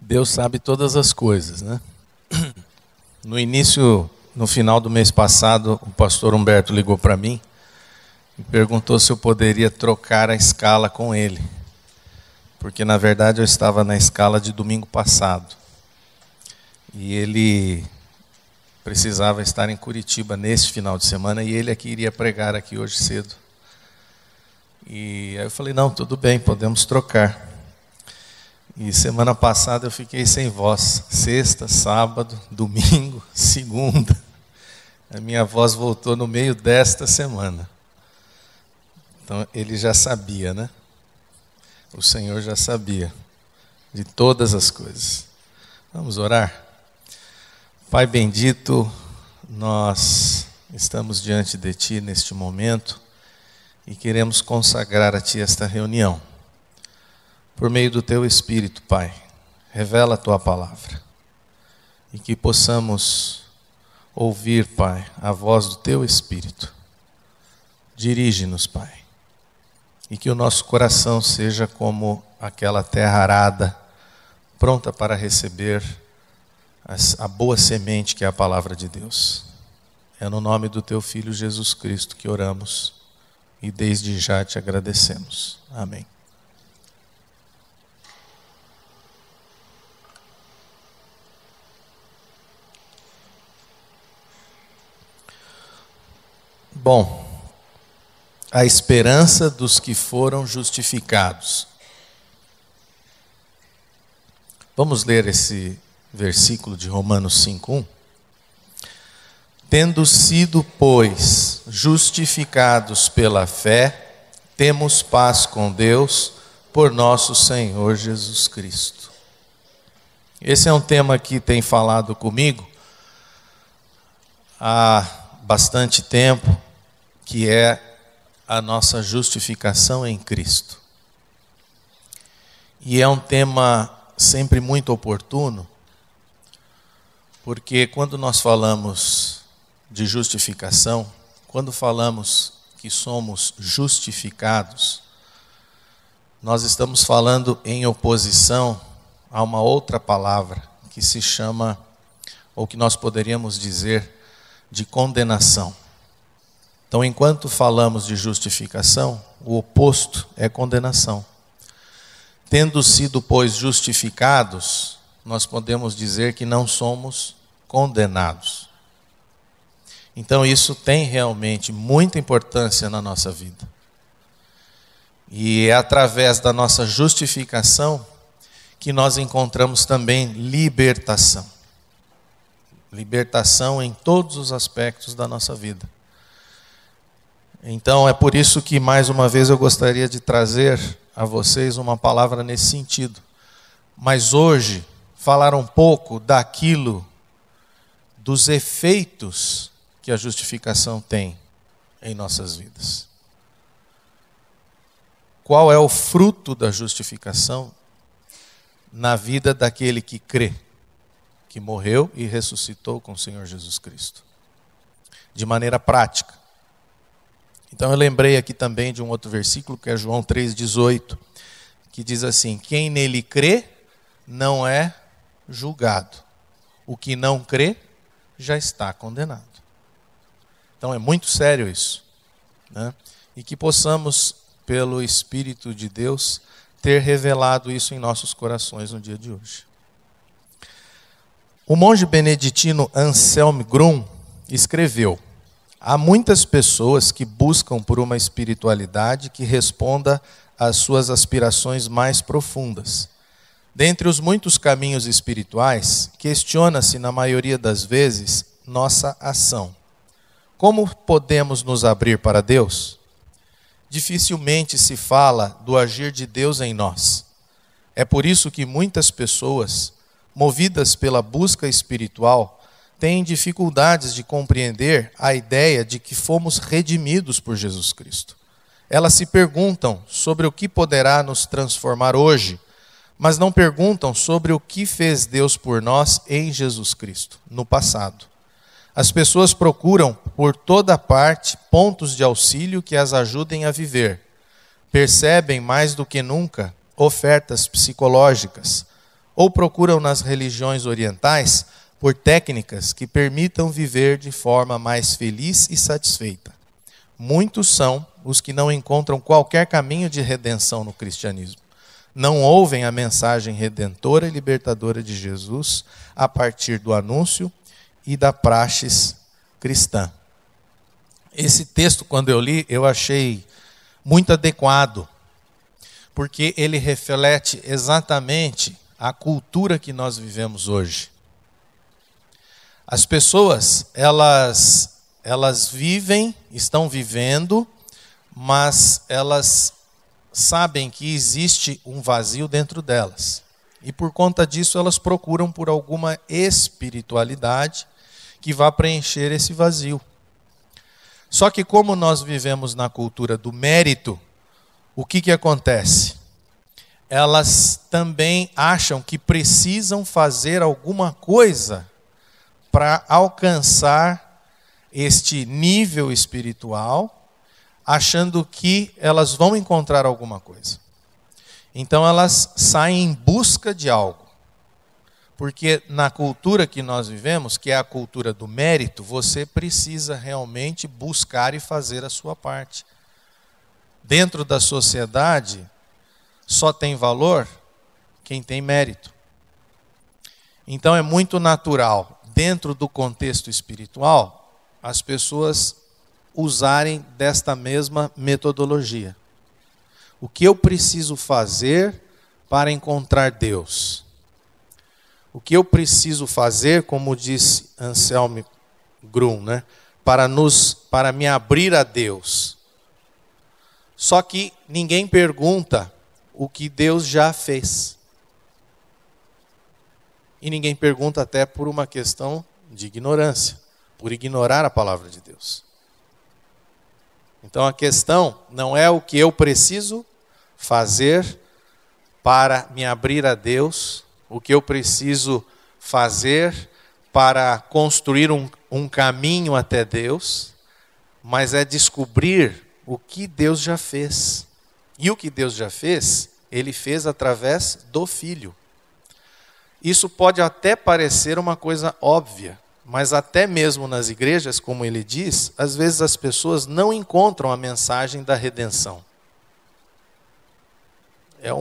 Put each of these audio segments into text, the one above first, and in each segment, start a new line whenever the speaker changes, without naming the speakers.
Deus sabe todas as coisas, né? No final do mês passado, o pastor Humberto ligou para mim e perguntou se eu poderia trocar a escala com ele. Porque, na verdade, eu estava na escala de domingo passado. E ele precisava estar em Curitiba nesse final de semana e ele aqui iria pregar aqui hoje cedo. E aí eu falei, não, tudo bem, podemos trocar. E semana passada eu fiquei sem voz. Sexta, sábado, domingo, segunda. A minha voz voltou no meio desta semana. Então ele já sabia, né? O Senhor já sabia de todas as coisas. Vamos orar? Pai bendito, nós estamos diante de Ti neste momento e queremos consagrar a Ti esta reunião. Por meio do Teu Espírito, Pai, revela a Tua palavra e que possamos ouvir, Pai, a voz do Teu Espírito. Dirige-nos, Pai, e que o nosso coração seja como aquela terra arada, pronta para receber a boa semente que é a palavra de Deus. É no nome do Teu Filho Jesus Cristo que oramos e desde já Te agradecemos. Amém. Bom, a esperança dos que foram justificados. Vamos ler esse versículo de Romanos 5:1. Tendo sido, pois, justificados pela fé, temos paz com Deus por nosso Senhor Jesus Cristo. Esse é um tema que tem falado comigo há bastante tempo, que é a nossa justificação em Cristo. E é um tema sempre muito oportuno, porque quando nós falamos de justificação, quando falamos que somos justificados, nós estamos falando em oposição a uma outra palavra que se chama, ou que nós poderíamos dizer, de condenação. Então, enquanto falamos de justificação, o oposto é condenação. Tendo sido, pois, justificados, nós podemos dizer que não somos condenados. Então, isso tem realmente muita importância na nossa vida. E é através da nossa justificação que nós encontramos também libertação. Libertação em todos os aspectos da nossa vida. Então é por isso que mais uma vez eu gostaria de trazer a vocês uma palavra nesse sentido. Mas hoje falar um pouco dos efeitos que a justificação tem em nossas vidas. Qual é o fruto da justificação na vida daquele que crê, que morreu e ressuscitou com o Senhor Jesus Cristo? De maneira prática. Então eu lembrei aqui também de um outro versículo, que é João 3,18, que diz assim: quem nele crê não é julgado. O que não crê já está condenado. Então é muito sério isso, né? E que possamos, pelo Espírito de Deus, ter revelado isso em nossos corações no dia de hoje. O monge beneditino Anselm Grün escreveu: há muitas pessoas que buscam por uma espiritualidade que responda às suas aspirações mais profundas. Dentre os muitos caminhos espirituais, questiona-se na maioria das vezes nossa ação. Como podemos nos abrir para Deus? Dificilmente se fala do agir de Deus em nós. É por isso que muitas pessoas, movidas pela busca espiritual, têm dificuldades de compreender a ideia de que fomos redimidos por Jesus Cristo. Elas se perguntam sobre o que poderá nos transformar hoje, mas não perguntam sobre o que fez Deus por nós em Jesus Cristo, no passado. As pessoas procuram por toda parte pontos de auxílio que as ajudem a viver. Percebem mais do que nunca ofertas psicológicas, ou procuram nas religiões orientais por técnicas que permitam viver de forma mais feliz e satisfeita. Muitos são os que não encontram qualquer caminho de redenção no cristianismo. Não ouvem a mensagem redentora e libertadora de Jesus a partir do anúncio e da praxis cristã. Esse texto, quando eu li, eu achei muito adequado, porque ele reflete exatamente a cultura que nós vivemos hoje. As pessoas, elas vivem, estão vivendo, mas elas sabem que existe um vazio dentro delas. E por conta disso elas procuram por alguma espiritualidade que vá preencher esse vazio. Só que como nós vivemos na cultura do mérito, o que acontece? Elas também acham que precisam fazer alguma coisa para alcançar este nível espiritual, achando que elas vão encontrar alguma coisa. Então elas saem em busca de algo. Porque na cultura que nós vivemos, que é a cultura do mérito, você precisa realmente buscar e fazer a sua parte. Dentro da sociedade, só tem valor quem tem mérito. Então é muito natural, dentro do contexto espiritual, as pessoas usarem desta mesma metodologia. O que eu preciso fazer para encontrar Deus? O que eu preciso fazer, como disse Anselmo Grum, né? para me abrir a Deus? Só que ninguém pergunta o que Deus já fez. E ninguém pergunta até por uma questão de ignorância, por ignorar a palavra de Deus. Então a questão não é o que eu preciso fazer para me abrir a Deus, o que eu preciso fazer para construir um caminho até Deus, mas é descobrir o que Deus já fez. E o que Deus já fez, Ele fez através do Filho. Isso pode até parecer uma coisa óbvia, mas até mesmo nas igrejas, como ele diz, às vezes as pessoas não encontram a mensagem da redenção. É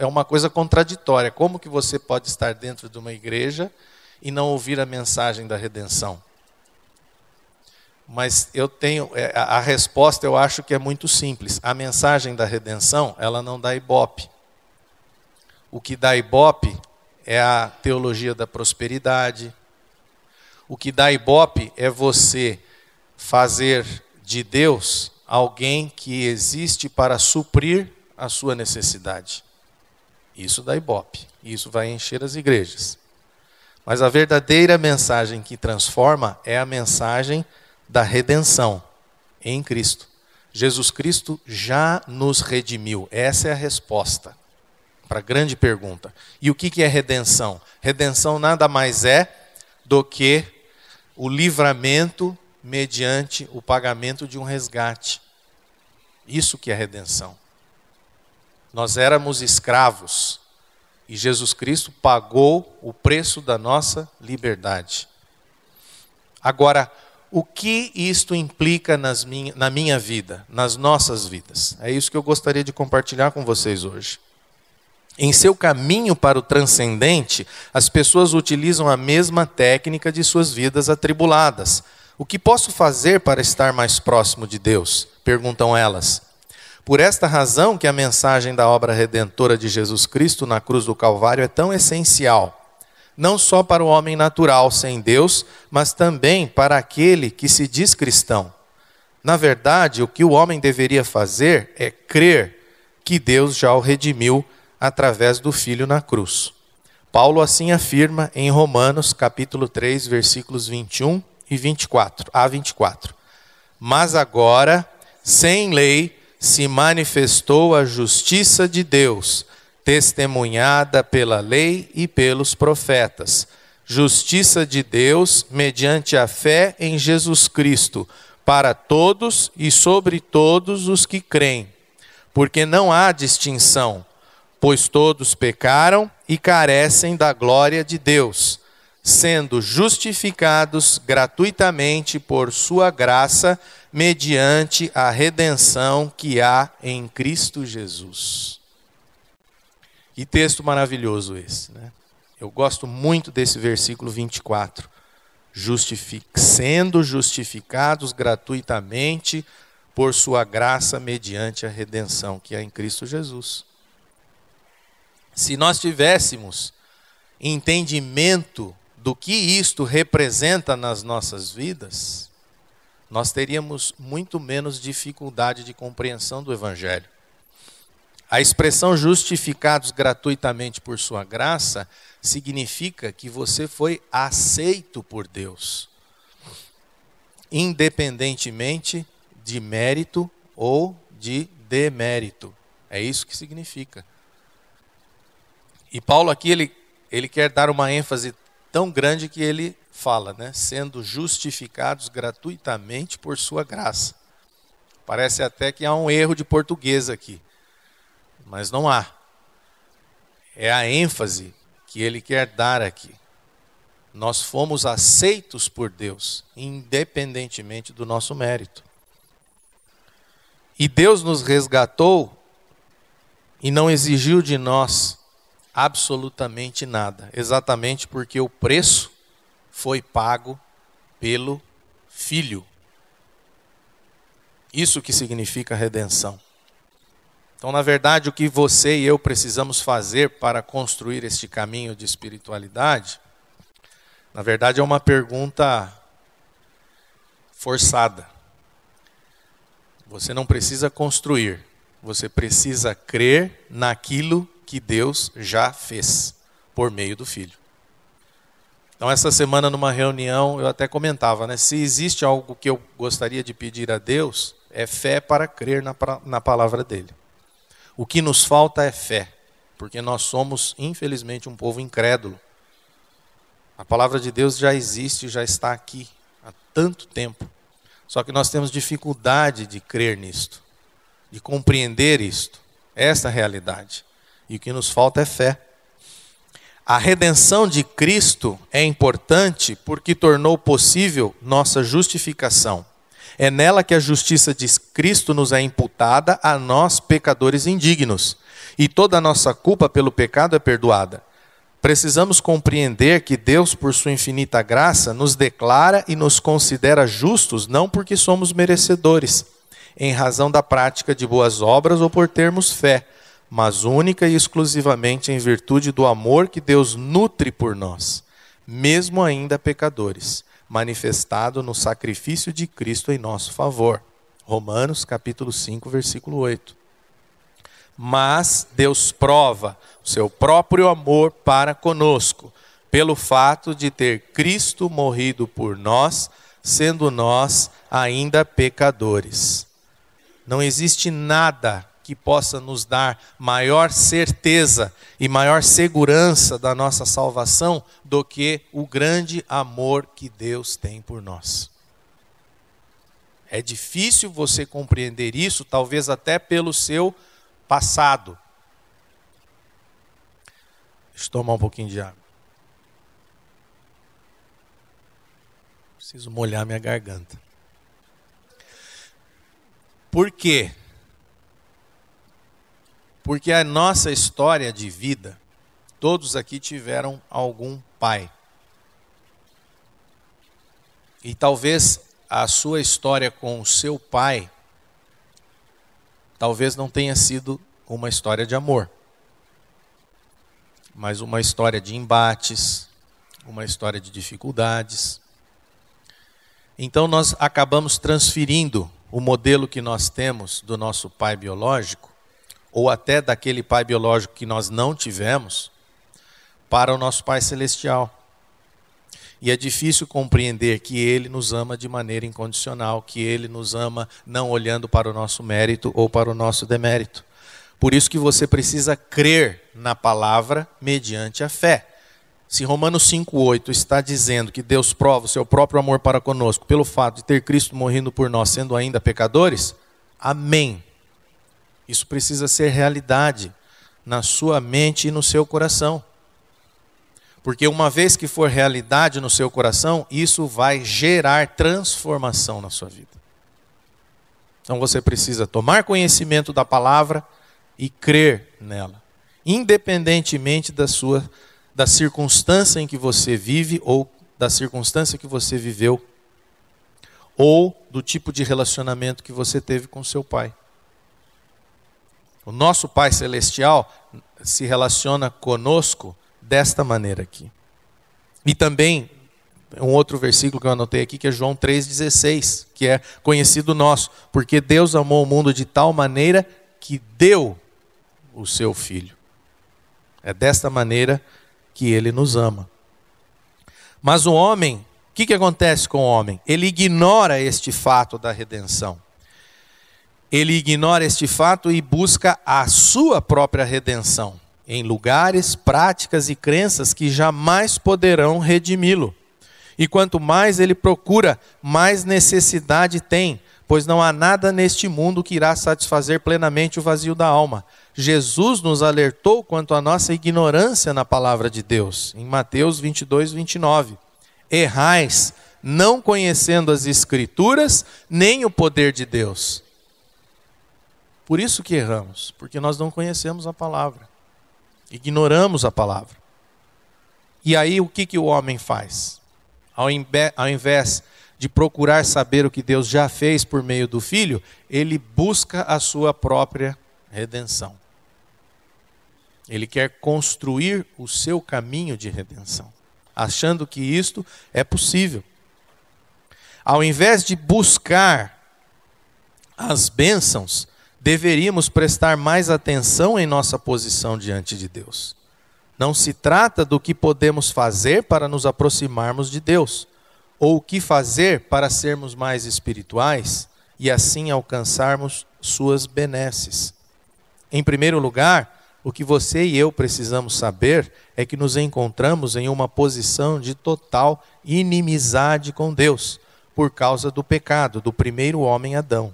uma coisa contraditória. Como que você pode estar dentro de uma igreja e não ouvir a mensagem da redenção? Mas a resposta eu acho que é muito simples. A mensagem da redenção, ela não dá ibope. O que dá ibope é a teologia da prosperidade. O que dá ibope é você fazer de Deus alguém que existe para suprir a sua necessidade. Isso dá ibope. Isso vai encher as igrejas. Mas a verdadeira mensagem que transforma é a mensagem da redenção em Cristo. Jesus Cristo já nos redimiu. Essa é a resposta para a grande pergunta. E o que é redenção? Redenção nada mais é do que o livramento mediante o pagamento de um resgate. Isso que é redenção. Nós éramos escravos e Jesus Cristo pagou o preço da nossa liberdade. Agora, o que isto implica na minha vida, nas nossas vidas? É isso que eu gostaria de compartilhar com vocês hoje. Em seu caminho para o transcendente, as pessoas utilizam a mesma técnica de suas vidas atribuladas. O que posso fazer para estar mais próximo de Deus? Perguntam elas. Por esta razão que a mensagem da obra redentora de Jesus Cristo na cruz do Calvário é tão essencial. Não só para o homem natural sem Deus, mas também para aquele que se diz cristão. Na verdade, o que o homem deveria fazer é crer que Deus já o redimiu através do Filho na cruz. Paulo assim afirma em Romanos capítulo 3, versículos 21 e 24, a 24. Mas agora, sem lei, se manifestou a justiça de Deus, testemunhada pela lei e pelos profetas. Justiça de Deus mediante a fé em Jesus Cristo, para todos e sobre todos os que creem. Porque não há distinção, pois todos pecaram e carecem da glória de Deus, sendo justificados gratuitamente por sua graça, mediante a redenção que há em Cristo Jesus. Que texto maravilhoso esse, né? Eu gosto muito desse versículo 24. Sendo justificados gratuitamente por sua graça, mediante a redenção que há em Cristo Jesus. Se nós tivéssemos entendimento do que isto representa nas nossas vidas, nós teríamos muito menos dificuldade de compreensão do Evangelho. A expressão justificados gratuitamente por sua graça significa que você foi aceito por Deus, independentemente de mérito ou de demérito. É isso que significa. E Paulo aqui, ele quer dar uma ênfase tão grande que ele fala, né? Sendo justificados gratuitamente por sua graça. Parece até que há um erro de português aqui, mas não há. É a ênfase que ele quer dar aqui. Nós fomos aceitos por Deus, independentemente do nosso mérito. E Deus nos resgatou e não exigiu de nós absolutamente nada, exatamente porque o preço foi pago pelo Filho. Isso que significa redenção. Então, na verdade, o que você e eu precisamos fazer para construir este caminho de espiritualidade, na verdade é uma pergunta forçada. Você não precisa construir, você precisa crer naquilo que Deus já fez por meio do Filho. Então, essa semana numa reunião eu até comentava, né? Se existe algo que eu gostaria de pedir a Deus, é fé para crer na palavra dele. O que nos falta é fé, porque nós somos, infelizmente, um povo incrédulo. A palavra de Deus já existe, já está aqui há tanto tempo. Só que nós temos dificuldade de crer nisto, de compreender isto, esta realidade. E o que nos falta é fé. A redenção de Cristo é importante porque tornou possível nossa justificação. É nela que a justiça de Cristo nos é imputada a nós, pecadores indignos. E toda a nossa culpa pelo pecado é perdoada. Precisamos compreender que Deus, por sua infinita graça, nos declara e nos considera justos, não porque somos merecedores, em razão da prática de boas obras ou por termos fé, mas única e exclusivamente em virtude do amor que Deus nutre por nós, mesmo ainda pecadores, manifestado no sacrifício de Cristo em nosso favor. Romanos capítulo 5, versículo 8. Mas Deus prova o seu próprio amor para conosco, pelo fato de ter Cristo morrido por nós, sendo nós ainda pecadores. Não existe nada que possa nos dar maior certeza e maior segurança da nossa salvação do que o grande amor que Deus tem por nós. É difícil você compreender isso, talvez até pelo seu passado. Deixa eu tomar um pouquinho de água. Preciso molhar minha garganta. Por quê? Porque a nossa história de vida, todos aqui tiveram algum pai. E talvez a sua história com o seu pai, talvez não tenha sido uma história de amor, mas uma história de embates, uma história de dificuldades. Então nós acabamos transferindo o modelo que nós temos do nosso pai biológico, ou até daquele pai biológico que nós não tivemos, para o nosso Pai Celestial. E é difícil compreender que Ele nos ama de maneira incondicional, que Ele nos ama não olhando para o nosso mérito ou para o nosso demérito. Por isso que você precisa crer na palavra mediante a fé. Se Romanos 5,8 está dizendo que Deus prova o seu próprio amor para conosco pelo fato de ter Cristo morrendo por nós, sendo ainda pecadores, amém. Isso precisa ser realidade na sua mente e no seu coração. Porque uma vez que for realidade no seu coração, isso vai gerar transformação na sua vida. Então você precisa tomar conhecimento da palavra e crer nela, independentemente da circunstância em que você vive ou da circunstância que você viveu, ou do tipo de relacionamento que você teve com seu pai. O nosso Pai Celestial se relaciona conosco desta maneira aqui. E também, um outro versículo que eu anotei aqui, que é João 3,16, que é conhecido nosso. Porque Deus amou o mundo de tal maneira que deu o seu Filho. É desta maneira que Ele nos ama. Mas o homem, o que acontece com o homem? Ele ignora este fato da redenção. Ele ignora este fato e busca a sua própria redenção em lugares, práticas e crenças que jamais poderão redimi-lo. E quanto mais ele procura, mais necessidade tem, pois não há nada neste mundo que irá satisfazer plenamente o vazio da alma. Jesus nos alertou quanto à nossa ignorância na palavra de Deus, em Mateus 22, 29. Errais, não conhecendo as Escrituras, nem o poder de Deus. Por isso que erramos, porque nós não conhecemos a palavra. Ignoramos a palavra. E aí o que o homem faz? Ao invés de procurar saber o que Deus já fez por meio do Filho, ele busca a sua própria redenção. Ele quer construir o seu caminho de redenção, achando que isto é possível. Ao invés de buscar as bênçãos, deveríamos prestar mais atenção em nossa posição diante de Deus. Não se trata do que podemos fazer para nos aproximarmos de Deus, ou o que fazer para sermos mais espirituais e assim alcançarmos suas benesses. Em primeiro lugar, o que você e eu precisamos saber é que nos encontramos em uma posição de total inimizade com Deus, por causa do pecado do primeiro homem Adão.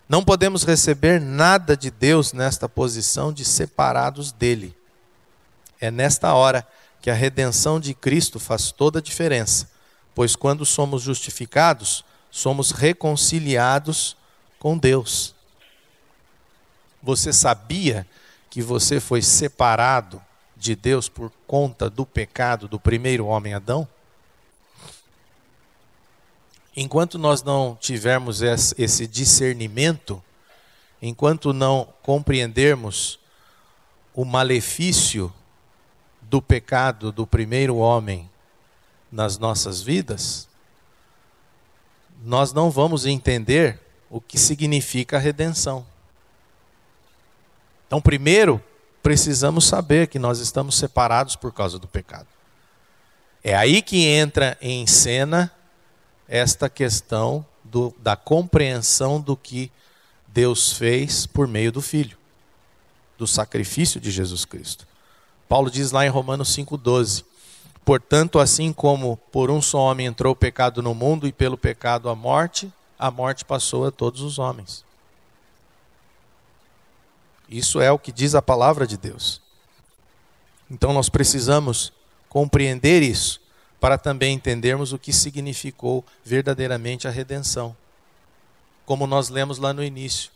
Não podemos receber nada de Deus nesta posição de separados dele. É nesta hora que a redenção de Cristo faz toda a diferença, pois quando somos justificados, somos reconciliados com Deus. Você sabia que você foi separado de Deus por conta do pecado do primeiro homem Adão? Enquanto nós não tivermos esse discernimento, enquanto não compreendermos o malefício do pecado do primeiro homem nas nossas vidas, nós não vamos entender o que significa a redenção. Então, primeiro, precisamos saber que nós estamos separados por causa do pecado. É aí que entra em cena esta questão da compreensão do que Deus fez por meio do Filho, do sacrifício de Jesus Cristo. Paulo diz lá em Romanos 5,12: portanto, assim como por um só homem entrou o pecado no mundo e pelo pecado a morte passou a todos os homens. Isso é o que diz a palavra de Deus. Então nós precisamos compreender isso, para também entendermos o que significou verdadeiramente a redenção. Como nós lemos lá no início.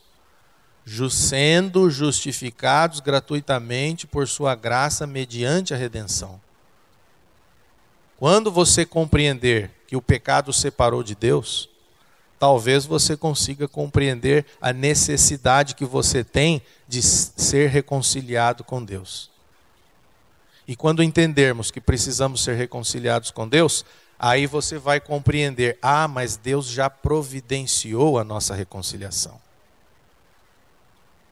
Sendo justificados gratuitamente por sua graça mediante a redenção. Quando você compreender que o pecado o separou de Deus, talvez você consiga compreender a necessidade que você tem de ser reconciliado com Deus. E quando entendermos que precisamos ser reconciliados com Deus, aí você vai compreender, mas Deus já providenciou a nossa reconciliação.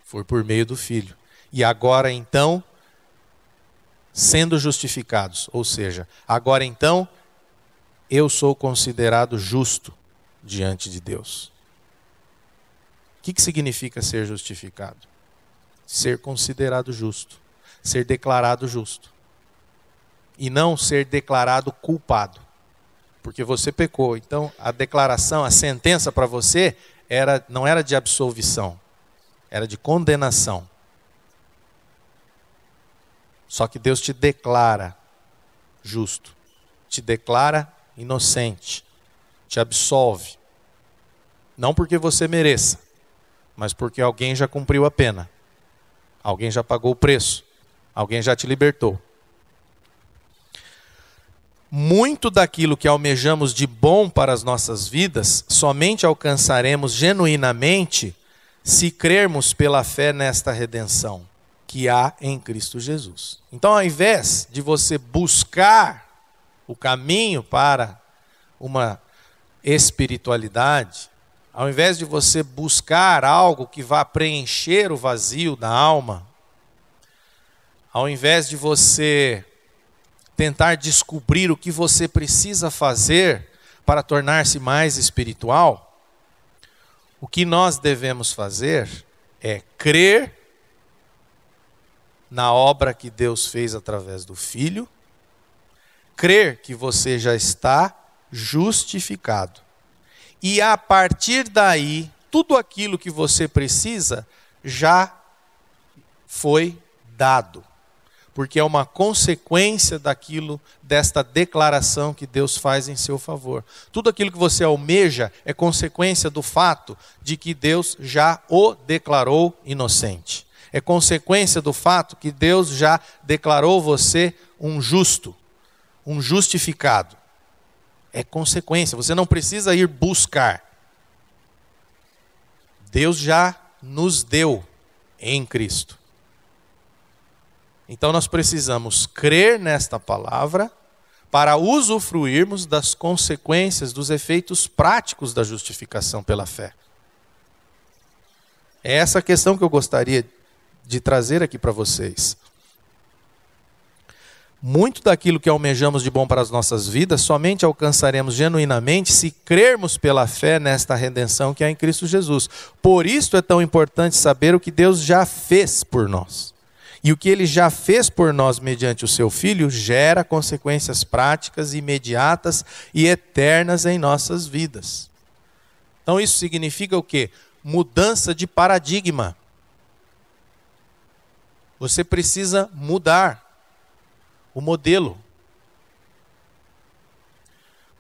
Foi por meio do Filho. E agora então, sendo justificados, ou seja, agora então, eu sou considerado justo diante de Deus. O que significa ser justificado? Ser considerado justo, ser declarado justo. E não ser declarado culpado, porque você pecou. Então a declaração, a sentença para você não era de absolvição, era de condenação. Só que Deus te declara justo, te declara inocente, te absolve. Não porque você mereça, mas porque alguém já cumpriu a pena. Alguém já pagou o preço. Alguém já te libertou. Muito daquilo que almejamos de bom para as nossas vidas, somente alcançaremos genuinamente se crermos pela fé nesta redenção que há em Cristo Jesus. Então, ao invés de você buscar o caminho para uma espiritualidade, ao invés de você buscar algo que vá preencher o vazio da alma, ao invés de você tentar descobrir o que você precisa fazer para tornar-se mais espiritual, o que nós devemos fazer é crer na obra que Deus fez através do Filho, crer que você já está justificado. E a partir daí, tudo aquilo que você precisa já foi dado. Porque é uma consequência desta declaração que Deus faz em seu favor. Tudo aquilo que você almeja é consequência do fato de que Deus já o declarou inocente. É consequência do fato que Deus já declarou você um justo, um justificado. É consequência, você não precisa ir buscar. Deus já nos deu em Cristo. Então nós precisamos crer nesta palavra para usufruirmos das consequências, dos efeitos práticos da justificação pela fé. É essa a questão que eu gostaria de trazer aqui para vocês. Muito daquilo que almejamos de bom para as nossas vidas, somente alcançaremos genuinamente se crermos pela fé nesta redenção que há em Cristo Jesus. Por isso é tão importante saber o que Deus já fez por nós. E o que Ele já fez por nós mediante o Seu Filho gera consequências práticas, imediatas e eternas em nossas vidas. Então isso significa o quê? Mudança de paradigma. Você precisa mudar o modelo.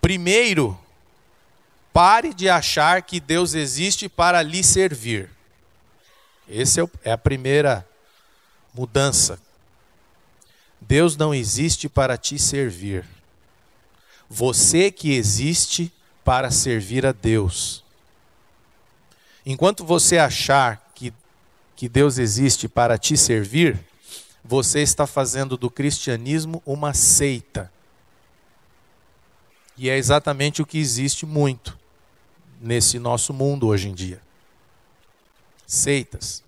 Primeiro, pare de achar que Deus existe para lhe servir. Essa é a primeira mudança. Deus não existe para te servir. Você que existe para servir a Deus. Enquanto você achar que Deus existe para te servir, você está fazendo do cristianismo uma seita. E é exatamente o que existe muito nesse nosso mundo hoje em dia. Seitas.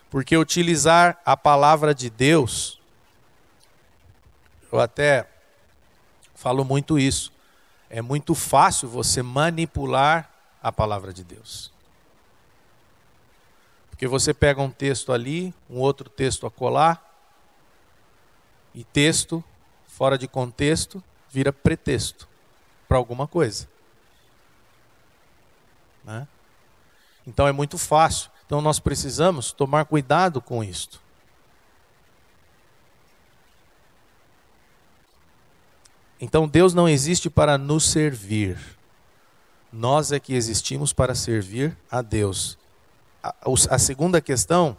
Porque utilizar a palavra de Deus, eu até falo muito isso, é muito fácil você manipular a palavra de Deus. Porque você pega um texto ali, um outro texto acolá, e texto, fora de contexto, vira pretexto para alguma coisa. Né? Então é muito fácil. Então nós precisamos tomar cuidado com isto. Então Deus não existe para nos servir. Nós é que existimos para servir a Deus. A segunda questão,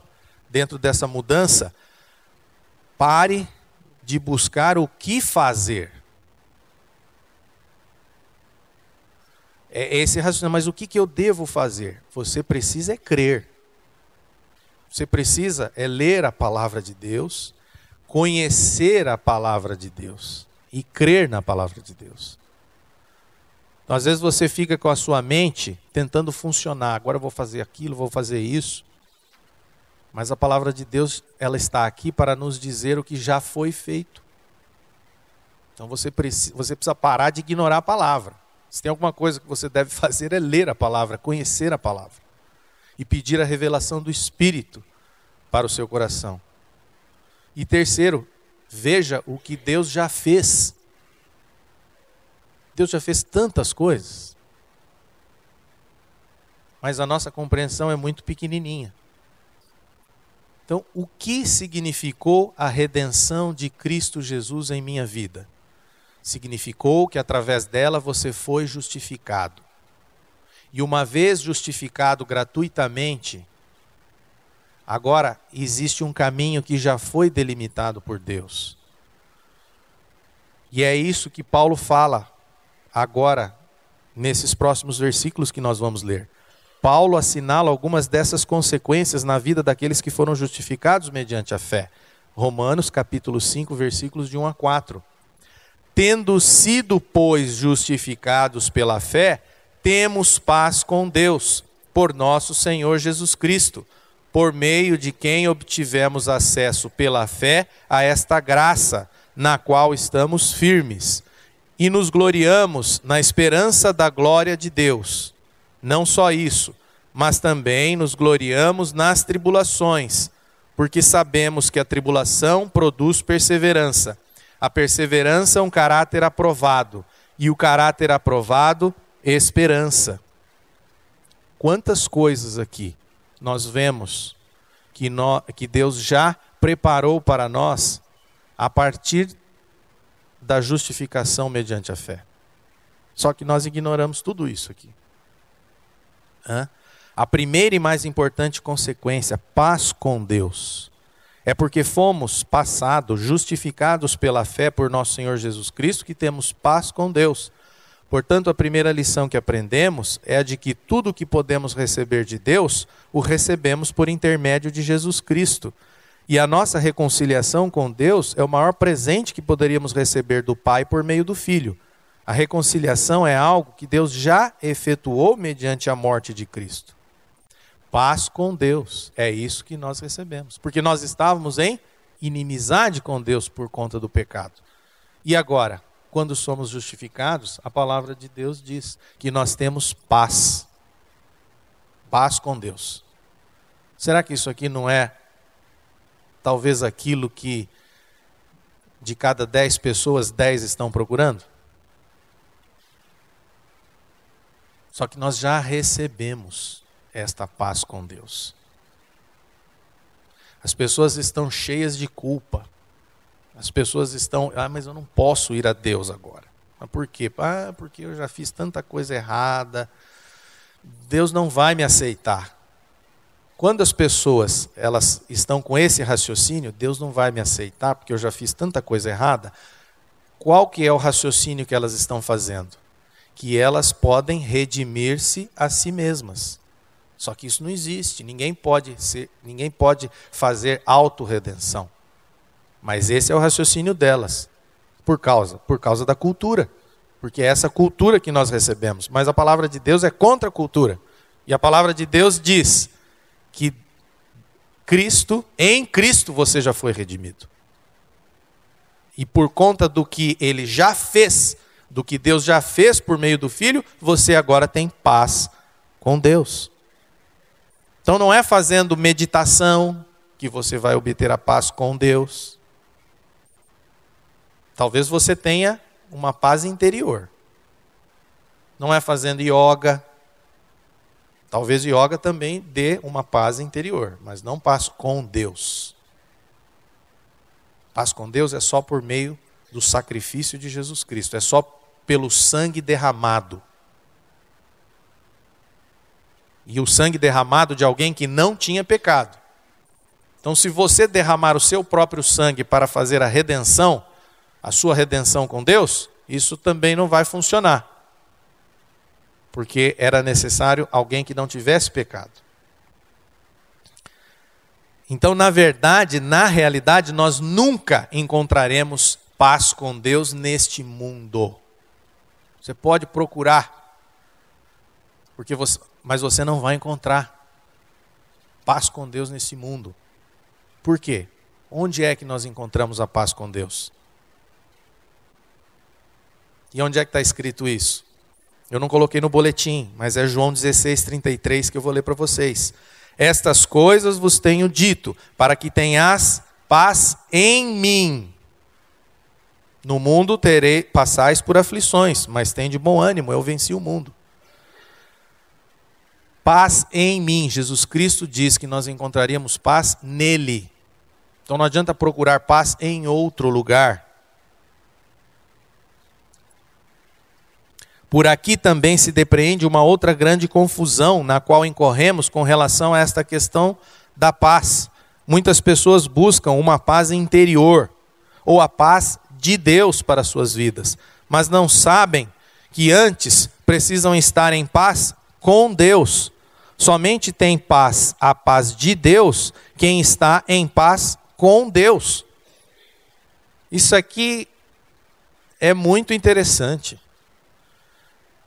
dentro dessa mudança, pare de buscar o que fazer. É esse raciocínio, mas o que eu devo fazer? Você precisa crer. Você precisa ler a palavra de Deus, conhecer a palavra de Deus e crer na palavra de Deus. Então, às vezes você fica com a sua mente tentando funcionar. Agora eu vou fazer aquilo, vou fazer isso. Mas a palavra de Deus, ela está aqui para nos dizer o que já foi feito. Então você precisa parar de ignorar a palavra. Se tem alguma coisa que você deve fazer é ler a palavra, conhecer a palavra. E pedir a revelação do Espírito para o seu coração. E terceiro, veja o que Deus já fez. Deus já fez tantas coisas, mas a nossa compreensão é muito pequenininha. Então, o que significou a redenção de Cristo Jesus em minha vida? Significou que através dela você foi justificado. E uma vez justificado gratuitamente, agora existe um caminho que já foi delimitado por Deus. E é isso que Paulo fala agora, nesses próximos versículos que nós vamos ler. Paulo assinala algumas dessas consequências na vida daqueles que foram justificados mediante a fé. Romanos capítulo 5, versículos de 1 a 4. Tendo sido, pois, justificados pela fé, temos paz com Deus, por nosso Senhor Jesus Cristo, por meio de quem obtivemos acesso pela fé a esta graça, na qual estamos firmes, e nos gloriamos na esperança da glória de Deus. Não só isso, mas também nos gloriamos nas tribulações, porque sabemos que a tribulação produz perseverança. A perseverança é um caráter aprovado, e o caráter aprovado, esperança. Quantas coisas aqui nós vemos que Deus já preparou para nós a partir da justificação mediante a fé. Só que nós ignoramos tudo isso aqui. A primeira e mais importante consequência, paz com Deus, é porque fomos passados, justificados pela fé por nosso Senhor Jesus Cristo, que temos paz com Deus. Portanto, a primeira lição que aprendemos é a de que tudo o que podemos receber de Deus, o recebemos por intermédio de Jesus Cristo. E a nossa reconciliação com Deus é o maior presente que poderíamos receber do Pai por meio do Filho. A reconciliação é algo que Deus já efetuou mediante a morte de Cristo. Paz com Deus, é isso que nós recebemos. Porque nós estávamos em inimizade com Deus por conta do pecado. E agora, quando somos justificados, a palavra de Deus diz que nós temos paz. Paz com Deus. Será que isso aqui não é talvez aquilo que de cada 10 pessoas, 10 estão procurando? Só que nós já recebemos esta paz com Deus. As pessoas estão cheias de culpa. As pessoas estão, mas eu não posso ir a Deus agora. Mas por quê? Porque eu já fiz tanta coisa errada. Deus não vai me aceitar. Quando as pessoas elas estão com esse raciocínio, Deus não vai me aceitar porque eu já fiz tanta coisa errada, qual que é o raciocínio que elas estão fazendo? Que elas podem redimir-se a si mesmas. Só que isso não existe. Ninguém pode fazer autorredenção. Mas esse é o raciocínio delas. Por causa da cultura. Porque é essa cultura que nós recebemos. Mas a palavra de Deus é contra a cultura. E a palavra de Deus diz que em Cristo você já foi redimido. E por conta do que Ele já fez, do que Deus já fez por meio do Filho, você agora tem paz com Deus. Então não é fazendo meditação que você vai obter a paz com Deus. Talvez você tenha uma paz interior. Não é fazendo yoga. Talvez yoga também dê uma paz interior, mas não paz com Deus. Paz com Deus é só por meio do sacrifício de Jesus Cristo. É só pelo sangue derramado. E o sangue derramado de alguém que não tinha pecado. Então, se você derramar o seu próprio sangue para fazer a redenção, a sua redenção com Deus, isso também não vai funcionar. Porque era necessário alguém que não tivesse pecado. Então, na verdade, na realidade, nós nunca encontraremos paz com Deus neste mundo. Você pode procurar, mas você não vai encontrar paz com Deus nesse mundo. Por quê? Onde é que nós encontramos a paz com Deus? E onde é que está escrito isso? Eu não coloquei no boletim, mas é João 16:33 que eu vou ler para vocês. Estas coisas vos tenho dito, para que tenhas paz em mim. No mundo passais por aflições, mas tende bom ânimo, eu venci o mundo. paz em mim. Jesus Cristo diz que nós encontraríamos paz nele. Então não adianta procurar paz em outro lugar. Por aqui também se depreende uma outra grande confusão na qual incorremos com relação a esta questão da paz. Muitas pessoas buscam uma paz interior, ou a paz de Deus para suas vidas, mas não sabem que antes precisam estar em paz com Deus. Somente tem paz, a paz de Deus, quem está em paz com Deus. Isso aqui é muito interessante.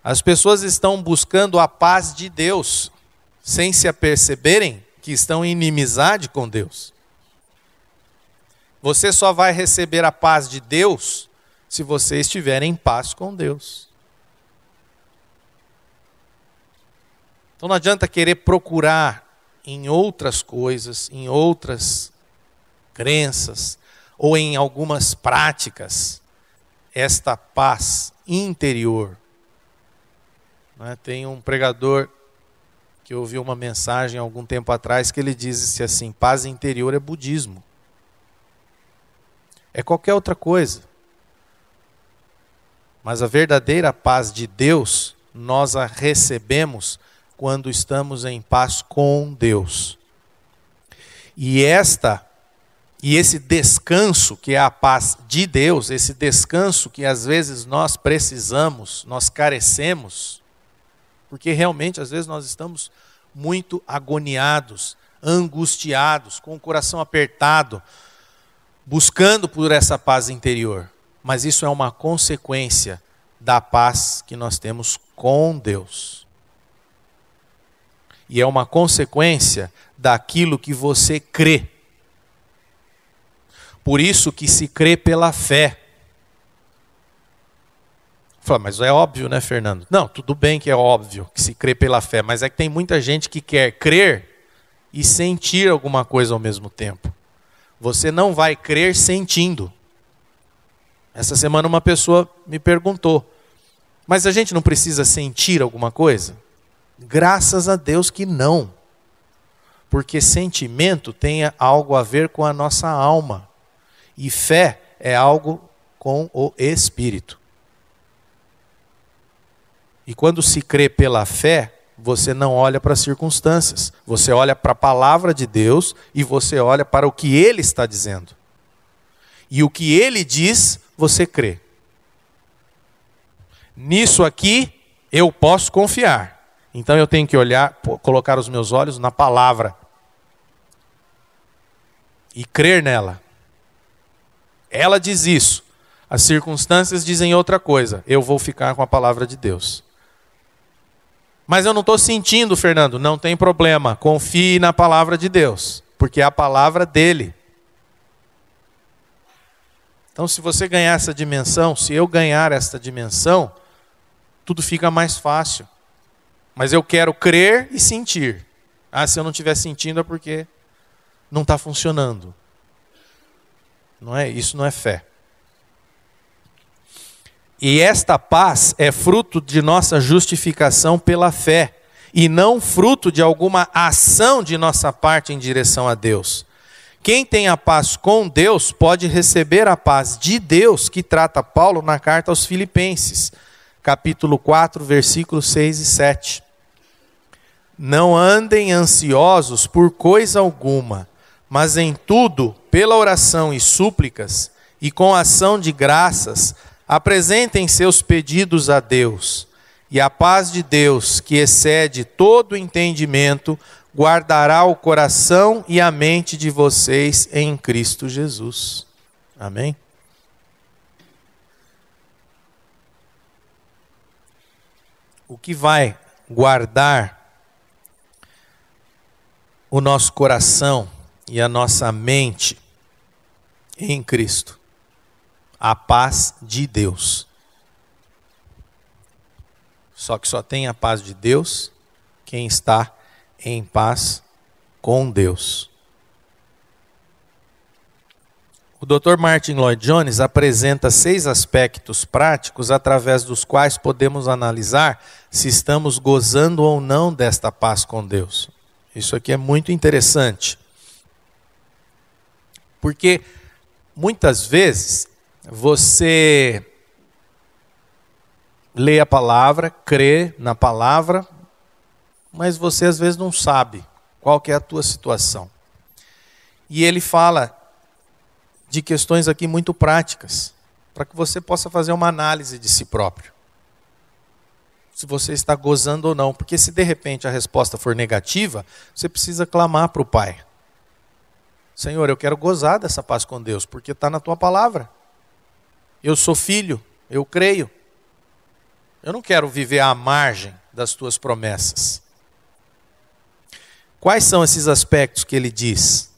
As pessoas estão buscando a paz de Deus, sem se aperceberem que estão em inimizade com Deus. Você só vai receber a paz de Deus se você estiver em paz com Deus. Então não adianta querer procurar em outras coisas, em outras crenças, ou em algumas práticas, esta paz interior. Tem um pregador que ouviu uma mensagem há algum tempo atrás que ele disse assim: paz interior é budismo. É qualquer outra coisa. Mas a verdadeira paz de Deus, nós a recebemos quando estamos em paz com Deus. E esse descanso que é a paz de Deus, esse descanso que às vezes nós precisamos, nós carecemos, porque realmente às vezes nós estamos muito agoniados, angustiados, com o coração apertado, buscando por essa paz interior. Mas isso é uma consequência da paz que nós temos com Deus. E é uma consequência daquilo que você crê. Por isso que se crê pela fé. Fala, mas é óbvio, né, Fernando? Não, tudo bem que é óbvio que se crê pela fé, mas é que tem muita gente que quer crer e sentir alguma coisa ao mesmo tempo. Você não vai crer sentindo. Essa semana uma pessoa me perguntou: mas a gente não precisa sentir alguma coisa? Graças a Deus que não. Porque sentimento tem algo a ver com a nossa alma. E fé é algo com o Espírito. E quando se crê pela fé, você não olha para as circunstâncias. Você olha para a palavra de Deus e você olha para o que Ele está dizendo. E o que Ele diz, você crê. Nisso aqui, eu posso confiar. Então eu tenho que olhar, colocar os meus olhos na palavra. E crer nela. Ela diz isso. As circunstâncias dizem outra coisa. Eu vou ficar com a palavra de Deus. Mas eu não estou sentindo, Fernando. Não tem problema. Confie na palavra de Deus. Porque é a palavra dele. Então se você ganhar essa dimensão, se eu ganhar esta dimensão, tudo fica mais fácil. Mas eu quero crer e sentir. Se eu não estiver sentindo é porque não está funcionando. Não é? Isso não é fé. E esta paz é fruto de nossa justificação pela fé, e não fruto de alguma ação de nossa parte em direção a Deus. Quem tem a paz com Deus pode receber a paz de Deus, que trata Paulo na carta aos Filipenses, capítulo 4, versículos 6 e 7. Não andem ansiosos por coisa alguma, mas em tudo, pela oração e súplicas, e com ação de graças, apresentem seus pedidos a Deus, e a paz de Deus, que excede todo entendimento, guardará o coração e a mente de vocês em Cristo Jesus. Amém? O que vai guardar o nosso coração e a nossa mente em Cristo? A paz de Deus. Só que só tem a paz de Deus quem está em paz com Deus. O Dr. Martin Lloyd Jones apresenta 6 aspectos práticos através dos quais podemos analisar se estamos gozando ou não desta paz com Deus. Isso aqui é muito interessante. Porque muitas vezes você lê a palavra, crê na palavra, mas você às vezes não sabe qual que é a tua situação. E ele fala de questões aqui muito práticas, para que você possa fazer uma análise de si próprio. Se você está gozando ou não, porque se de repente a resposta for negativa, você precisa clamar para o Pai. Senhor, eu quero gozar dessa paz com Deus, porque está na tua palavra. Eu sou filho, eu creio. Eu não quero viver à margem das tuas promessas. Quais são esses aspectos que ele diz?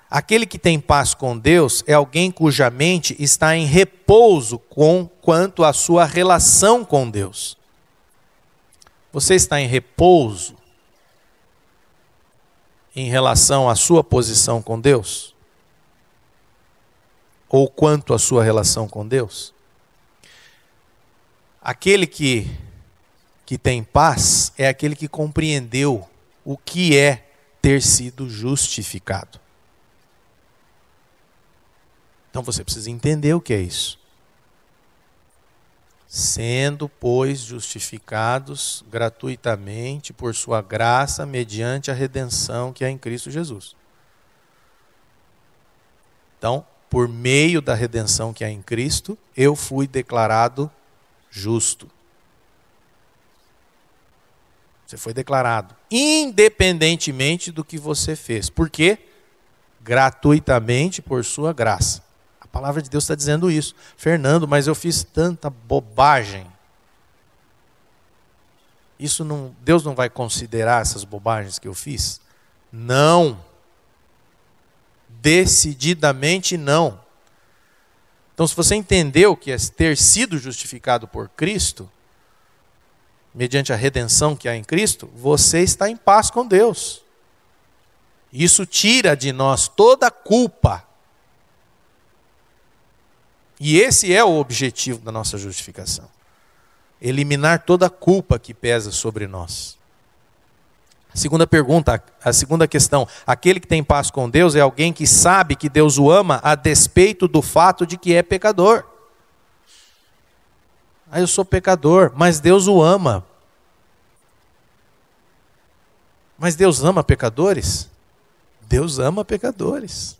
Aquele que tem paz com Deus é alguém cuja mente está em repouso quanto à sua relação com Deus. Você está em repouso em relação à sua posição com Deus? Ou quanto à sua relação com Deus? Aquele que tem paz é aquele que compreendeu o que é ter sido justificado. Então você precisa entender o que é isso. Sendo, pois, justificados gratuitamente por sua graça, mediante a redenção que há em Cristo Jesus. Então, por meio da redenção que há em Cristo, eu fui declarado justo. Você foi declarado, independentemente do que você fez. Por quê? Gratuitamente por sua graça. A palavra de Deus está dizendo isso. Fernando, mas eu fiz tanta bobagem. Deus não vai considerar essas bobagens que eu fiz? Não. Decididamente não. Então, se você entendeu o que é ter sido justificado por Cristo, mediante a redenção que há em Cristo, você está em paz com Deus. Isso tira de nós toda a culpa. E esse é o objetivo da nossa justificação. Eliminar toda a culpa que pesa sobre nós. A segunda pergunta, a segunda questão. Aquele que tem paz com Deus é alguém que sabe que Deus o ama a despeito do fato de que é pecador. Eu sou pecador, mas Deus o ama. Mas Deus ama pecadores? Deus ama pecadores.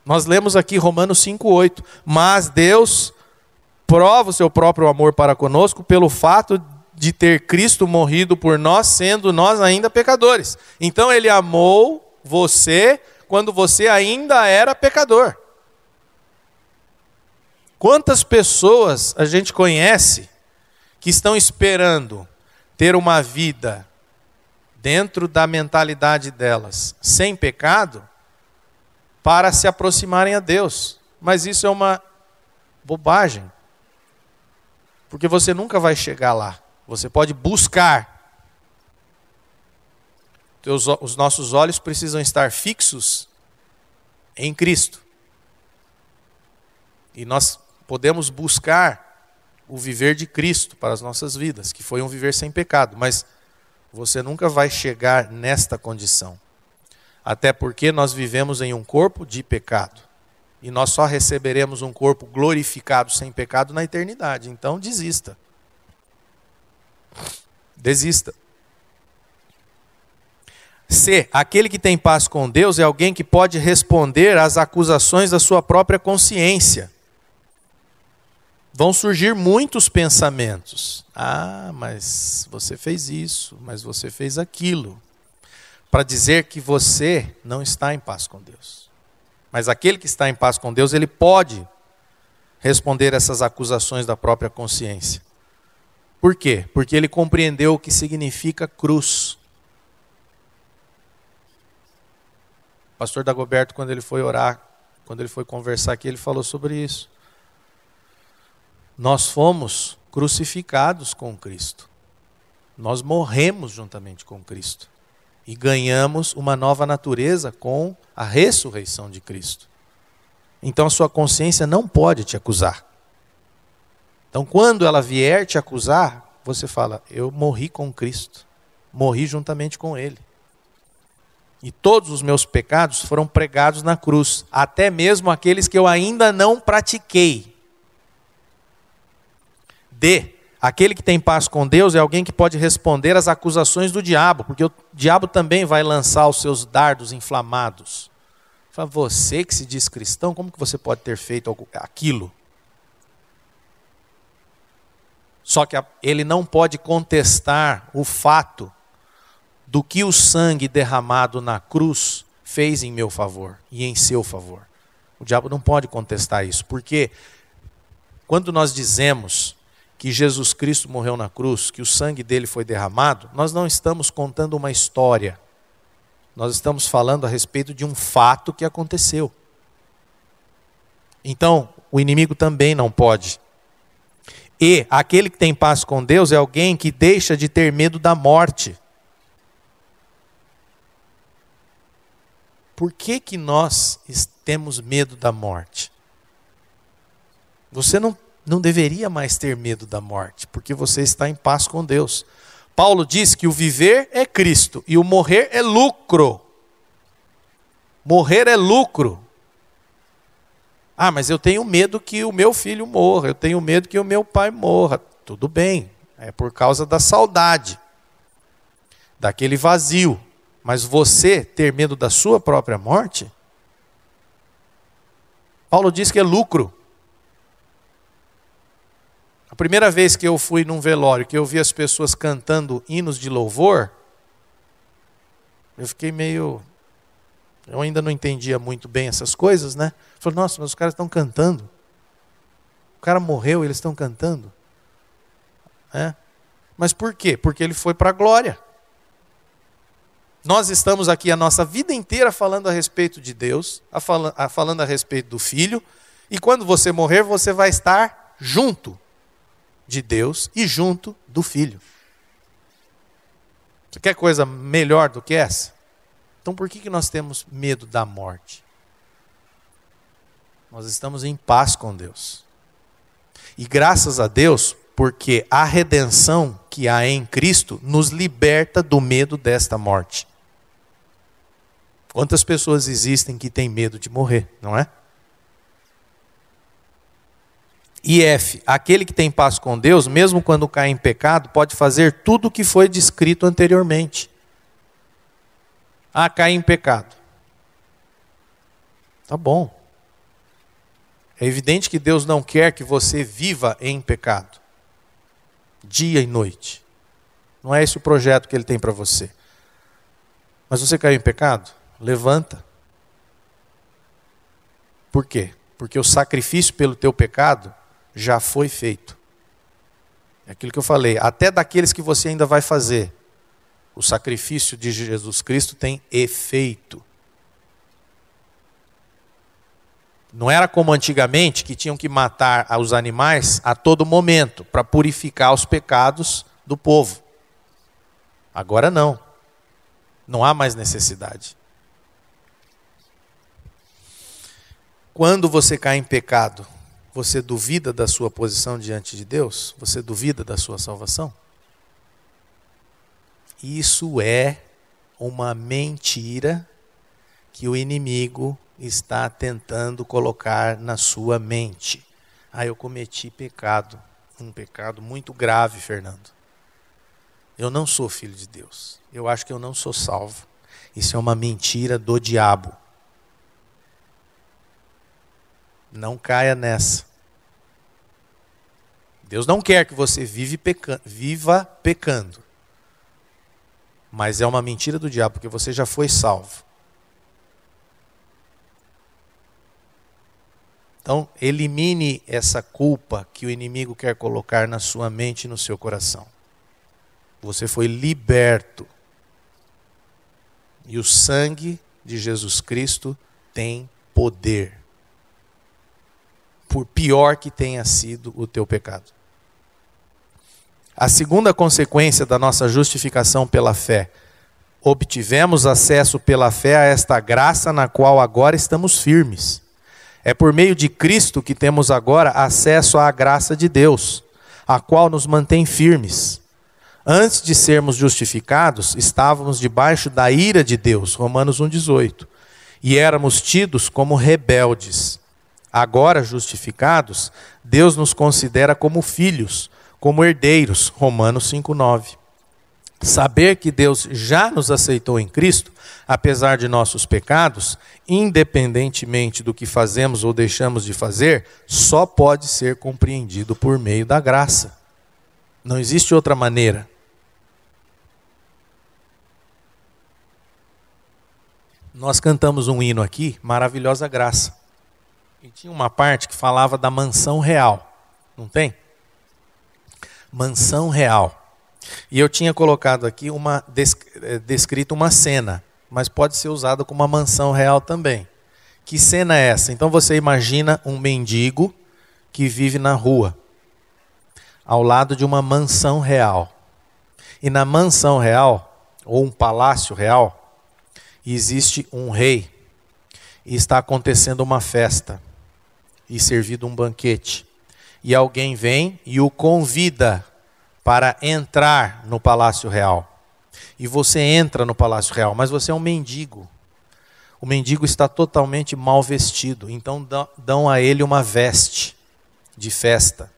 Nós lemos aqui Romanos 5,8. Mas Deus prova o seu próprio amor para conosco pelo fato de ter Cristo morrido por nós, sendo nós ainda pecadores. Então Ele amou você quando você ainda era pecador. Quantas pessoas a gente conhece que estão esperando ter uma vida dentro da mentalidade delas, sem pecado, para se aproximarem a Deus? Mas isso é uma bobagem. Porque você nunca vai chegar lá. Você pode buscar. Os nossos olhos precisam estar fixos em Cristo. E nós podemos buscar o viver de Cristo para as nossas vidas, que foi um viver sem pecado. Mas você nunca vai chegar nesta condição. Até porque nós vivemos em um corpo de pecado. E nós só receberemos um corpo glorificado sem pecado na eternidade. Então desista. Desista. C. Aquele que tem paz com Deus é alguém que pode responder às acusações da sua própria consciência. Vão surgir muitos pensamentos. Mas você fez isso, mas você fez aquilo. Para dizer que você não está em paz com Deus. Mas aquele que está em paz com Deus, ele pode responder essas acusações da própria consciência. Por quê? Porque ele compreendeu o que significa cruz. O pastor Dagoberto, quando ele foi orar, quando ele foi conversar aqui, ele falou sobre isso. Nós fomos crucificados com Cristo. Nós morremos juntamente com Cristo. E ganhamos uma nova natureza com a ressurreição de Cristo.
Então a sua consciência não pode te acusar. Então quando ela vier te acusar, você fala, eu morri com Cristo, morri juntamente com Ele. E todos os meus pecados foram pregados na cruz, até mesmo aqueles que eu ainda não pratiquei. Aquele que tem paz com Deus é alguém que pode responder às acusações do diabo, porque o diabo também vai lançar os seus dardos inflamados. Fala, você que se diz cristão, como que você pode ter feito aquilo? Só que ele não pode contestar o fato do que o sangue derramado na cruz fez em meu favor e em seu favor. O diabo não pode contestar isso, porque quando nós dizemos que Jesus Cristo morreu na cruz, que o sangue dele foi derramado, nós não estamos contando uma história. Nós estamos falando a respeito de um fato que aconteceu. Então, o inimigo também não pode. E aquele que tem paz com Deus é alguém que deixa de ter medo da morte. Por que que nós temos medo da morte? Você não deveria mais ter medo da morte, porque você está em paz com Deus. Paulo diz que o viver é Cristo e o morrer é lucro. Morrer é lucro. Ah, mas eu tenho medo que o meu filho morra, eu tenho medo que o meu pai morra. Tudo bem, é por causa da saudade, daquele vazio. Mas você ter medo da sua própria morte? Paulo diz que é lucro. A primeira vez que eu fui num velório, que eu vi as pessoas cantando hinos de louvor, eu fiquei meio... Eu ainda não entendia muito bem essas coisas, né? Eu falei, nossa, mas os caras estão cantando. O cara morreu e eles estão cantando. É. Mas por quê? Porque ele foi para a glória. Nós estamos aqui a nossa vida inteira falando a respeito de Deus, falando a respeito do Filho, e quando você morrer, você vai estar junto de Deus e junto do Filho. Você quer coisa melhor do que essa? Então por que nós temos medo da morte? Nós estamos em paz com Deus. E graças a Deus, porque a redenção que há em Cristo nos liberta do medo desta morte. Quantas pessoas existem que têm medo de morrer, não é? E F, aquele que tem paz com Deus, mesmo quando cai em pecado, pode fazer tudo o que foi descrito anteriormente. Ah, cai em pecado. Tá bom. É evidente que Deus não quer que você viva em pecado, dia e noite. Não é esse o projeto que Ele tem para você. Mas você caiu em pecado? Levanta. Por quê? Porque o sacrifício pelo teu pecado já foi feito. É aquilo que eu falei, até daqueles que você ainda vai fazer. O sacrifício de Jesus Cristo tem efeito. Não era como antigamente, que tinham que matar os animais a todo momento, para purificar os pecados do povo. Agora não. Não há mais necessidade. Quando você cai em pecado, você duvida da sua posição diante de Deus? Você duvida da sua salvação? Isso é uma mentira que o inimigo está tentando colocar na sua mente. Ah, eu cometi pecado, um pecado muito grave, Fernando. Eu não sou filho de Deus. Eu acho que eu não sou salvo. Isso é uma mentira do diabo. Não caia nessa. Deus não quer que você viva pecando. Mas é uma mentira do diabo, porque você já foi salvo. Então, elimine essa culpa que o inimigo quer colocar na sua mente e no seu coração. Você foi liberto. E o sangue de Jesus Cristo tem poder. Por pior que tenha sido o teu pecado. A segunda consequência da nossa justificação pela fé. Obtivemos acesso pela fé a esta graça na qual agora estamos firmes. É por meio de Cristo que temos agora acesso à graça de Deus, a qual nos mantém firmes. Antes de sermos justificados, estávamos debaixo da ira de Deus, Romanos 1,18, e éramos tidos como rebeldes. Agora, justificados, Deus nos considera como filhos, como herdeiros, Romanos 5,9. Saber que Deus já nos aceitou em Cristo, apesar de nossos pecados, independentemente do que fazemos ou deixamos de fazer, só pode ser compreendido por meio da graça. Não existe outra maneira. Nós cantamos um hino aqui, Maravilhosa Graça. E tinha uma parte que falava da mansão real. Não tem? Mansão real. E eu tinha colocado aqui descrito uma cena, mas pode ser usada como uma mansão real também. Que cena é essa? Então você imagina um mendigo que vive na rua, ao lado de uma mansão real. E na mansão real, ou um palácio real, existe um rei. E está acontecendo uma festa. E servido um banquete. E alguém vem e o convida para entrar no Palácio Real. E você entra no Palácio Real, mas você é um mendigo. O mendigo está totalmente mal vestido, então dão a ele uma veste de festa.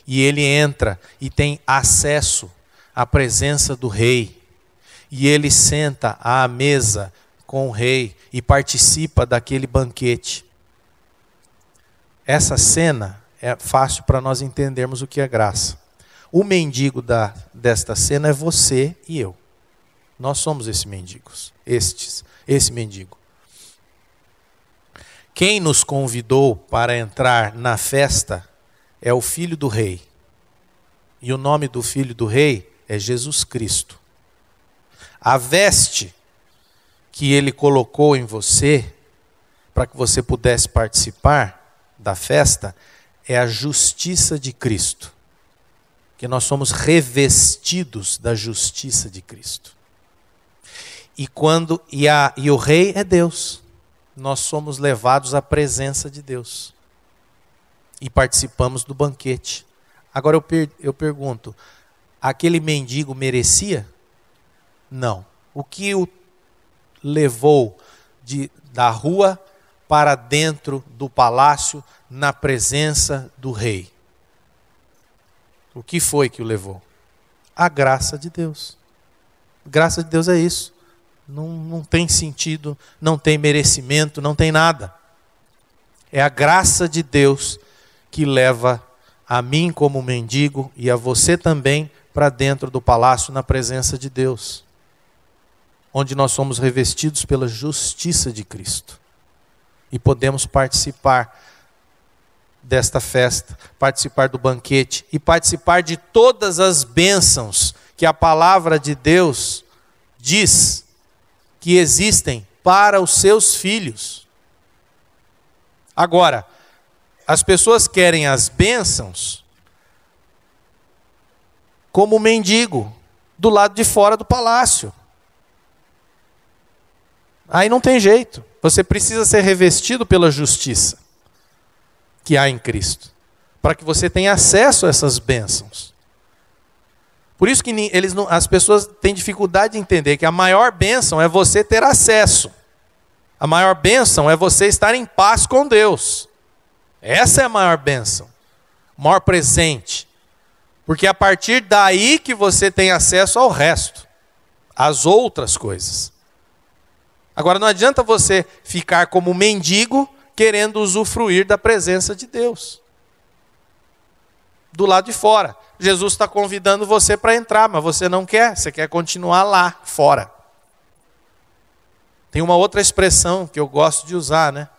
E ele entra e tem acesso à presença do rei. E ele senta à mesa com o rei e participa daquele banquete. Essa cena é fácil para nós entendermos o que é graça. O mendigo desta cena é você e eu. Nós somos esses mendigos. Esse mendigo. Quem nos convidou para entrar na festa é o Filho do Rei. E o nome do Filho do Rei é Jesus Cristo. A veste que Ele colocou em você, para que você pudesse participar da festa, é a justiça de Cristo. Que nós somos revestidos da justiça de Cristo. E o rei é Deus. Nós somos levados à presença de Deus. E participamos do banquete. Agora eu pergunto, aquele mendigo merecia? Não. O que o levou da rua para dentro do palácio, na presença do rei? O que foi que o levou? A graça de Deus. Graça de Deus é isso. Não tem sentido, não tem merecimento, não tem nada. É a graça de Deus que leva a mim como mendigo e a você também para dentro do palácio na presença de Deus. Onde nós somos revestidos pela justiça de Cristo. E podemos participar desta festa, participar do banquete e participar de todas as bênçãos que a palavra de Deus diz que existem para os seus filhos. Agora, as pessoas querem as bênçãos como mendigo, do lado de fora do palácio. Aí não tem jeito. Você precisa ser revestido pela justiça que há em Cristo, para que você tenha acesso a essas bênçãos. Por isso que as pessoas têm dificuldade de entender que a maior bênção é você ter acesso. A maior bênção é você estar em paz com Deus. Essa é a maior bênção, o maior presente. Porque é a partir daí que você tem acesso ao resto, às outras coisas. Agora não adianta você ficar como mendigo querendo usufruir da presença de Deus. Do lado de fora. Jesus está convidando você para entrar, mas você não quer, você quer continuar lá, fora. Tem uma outra expressão que eu gosto de usar, né?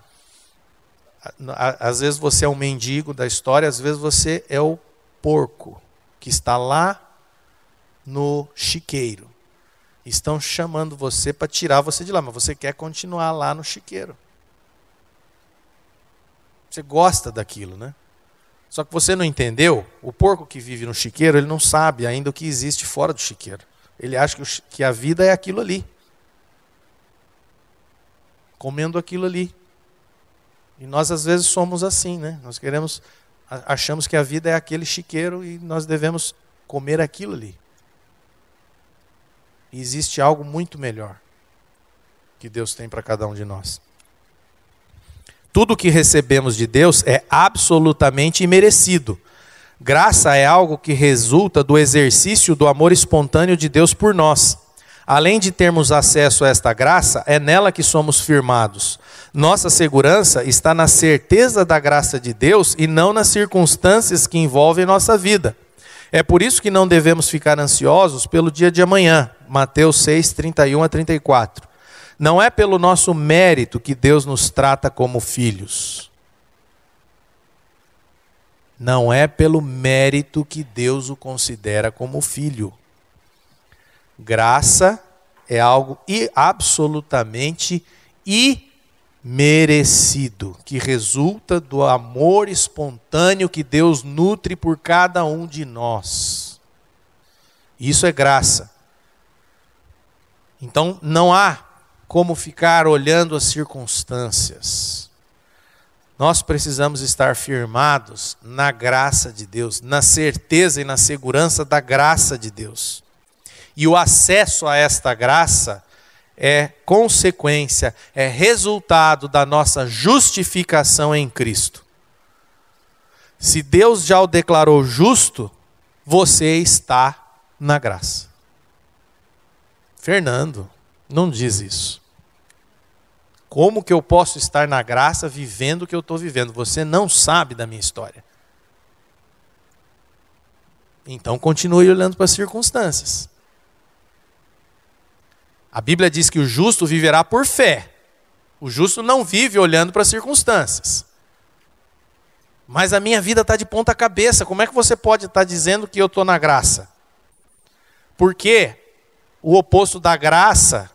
Às vezes você é um mendigo da história, às vezes você é o porco que está lá no chiqueiro. Estão chamando você para tirar você de lá, mas você quer continuar lá no chiqueiro. Você gosta daquilo, né? Só que você não entendeu, o porco que vive no chiqueiro, ele não sabe ainda o que existe fora do chiqueiro. Ele acha que a vida é aquilo ali. Comendo aquilo ali. E nós às vezes somos assim, né? Nós achamos que a vida é aquele chiqueiro e nós devemos comer aquilo ali. E existe algo muito melhor que Deus tem para cada um de nós. Tudo que recebemos de Deus é absolutamente imerecido. Graça é algo que resulta do exercício do amor espontâneo de Deus por nós. Além de termos acesso a esta graça, é nela que somos firmados. Nossa segurança está na certeza da graça de Deus e não nas circunstâncias que envolvem nossa vida. É por isso que não devemos ficar ansiosos pelo dia de amanhã. Mateus 6, 31 a 34. Não é pelo nosso mérito que Deus nos trata como filhos. Não é pelo mérito que Deus o considera como filho. Graça é algo absolutamente imerecido, que resulta do amor espontâneo que Deus nutre por cada um de nós. Isso é graça. Então não há como ficar olhando as circunstâncias. Nós precisamos estar firmados na graça de Deus, na certeza e na segurança da graça de Deus. E o acesso a esta graça é consequência, é resultado da nossa justificação em Cristo. Se Deus já o declarou justo, você está na graça. Fernando, não diz isso. Como que eu posso estar na graça vivendo o que eu estou vivendo? Você não sabe da minha história. Então continue olhando para as circunstâncias. A Bíblia diz que o justo viverá por fé. O justo não vive olhando para as circunstâncias. Mas a minha vida está de ponta cabeça. Como é que você pode estar dizendo que eu estou na graça? Porque o oposto da graça,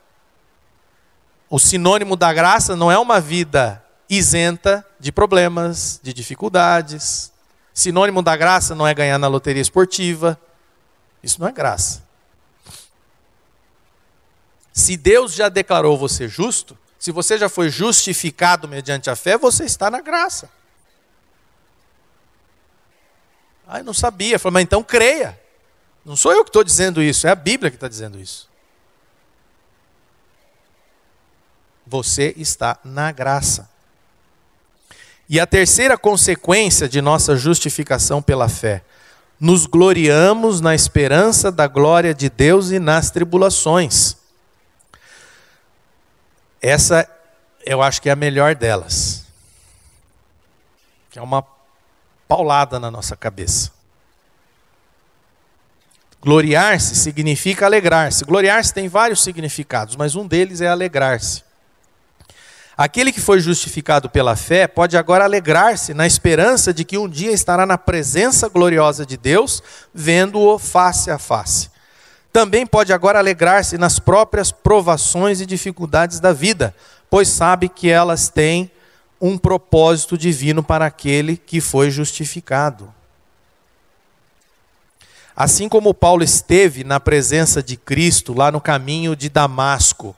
o sinônimo da graça não é uma vida isenta de problemas, de dificuldades. Sinônimo da graça não é ganhar na loteria esportiva. Isso não é graça. Se Deus já declarou você justo, se você já foi justificado mediante a fé, você está na graça. Eu não sabia. Eu falei, mas então creia. Não sou eu que estou dizendo isso, é a Bíblia que está dizendo isso. Você está na graça. E a terceira consequência de nossa justificação pela fé: nos gloriamos na esperança da glória de Deus e nas tribulações. Essa eu acho que é a melhor delas. Que é uma paulada na nossa cabeça. Gloriar-se significa alegrar-se. Gloriar-se tem vários significados, mas um deles é alegrar-se. Aquele que foi justificado pela fé pode agora alegrar-se na esperança de que um dia estará na presença gloriosa de Deus, vendo-o face a face. Também pode agora alegrar-se nas próprias provações e dificuldades da vida, pois sabe que elas têm um propósito divino para aquele que foi justificado. Assim como Paulo esteve na presença de Cristo lá no caminho de Damasco,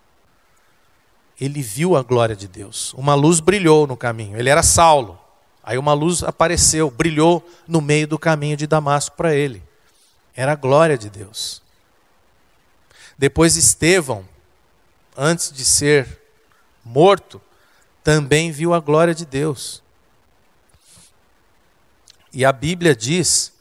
ele viu a glória de Deus. Uma luz brilhou no caminho. Ele era Saulo. Aí uma luz apareceu, brilhou no meio do caminho de Damasco para ele. Era a glória de Deus. Depois Estevão, antes de ser morto, também viu a glória de Deus. E a Bíblia diz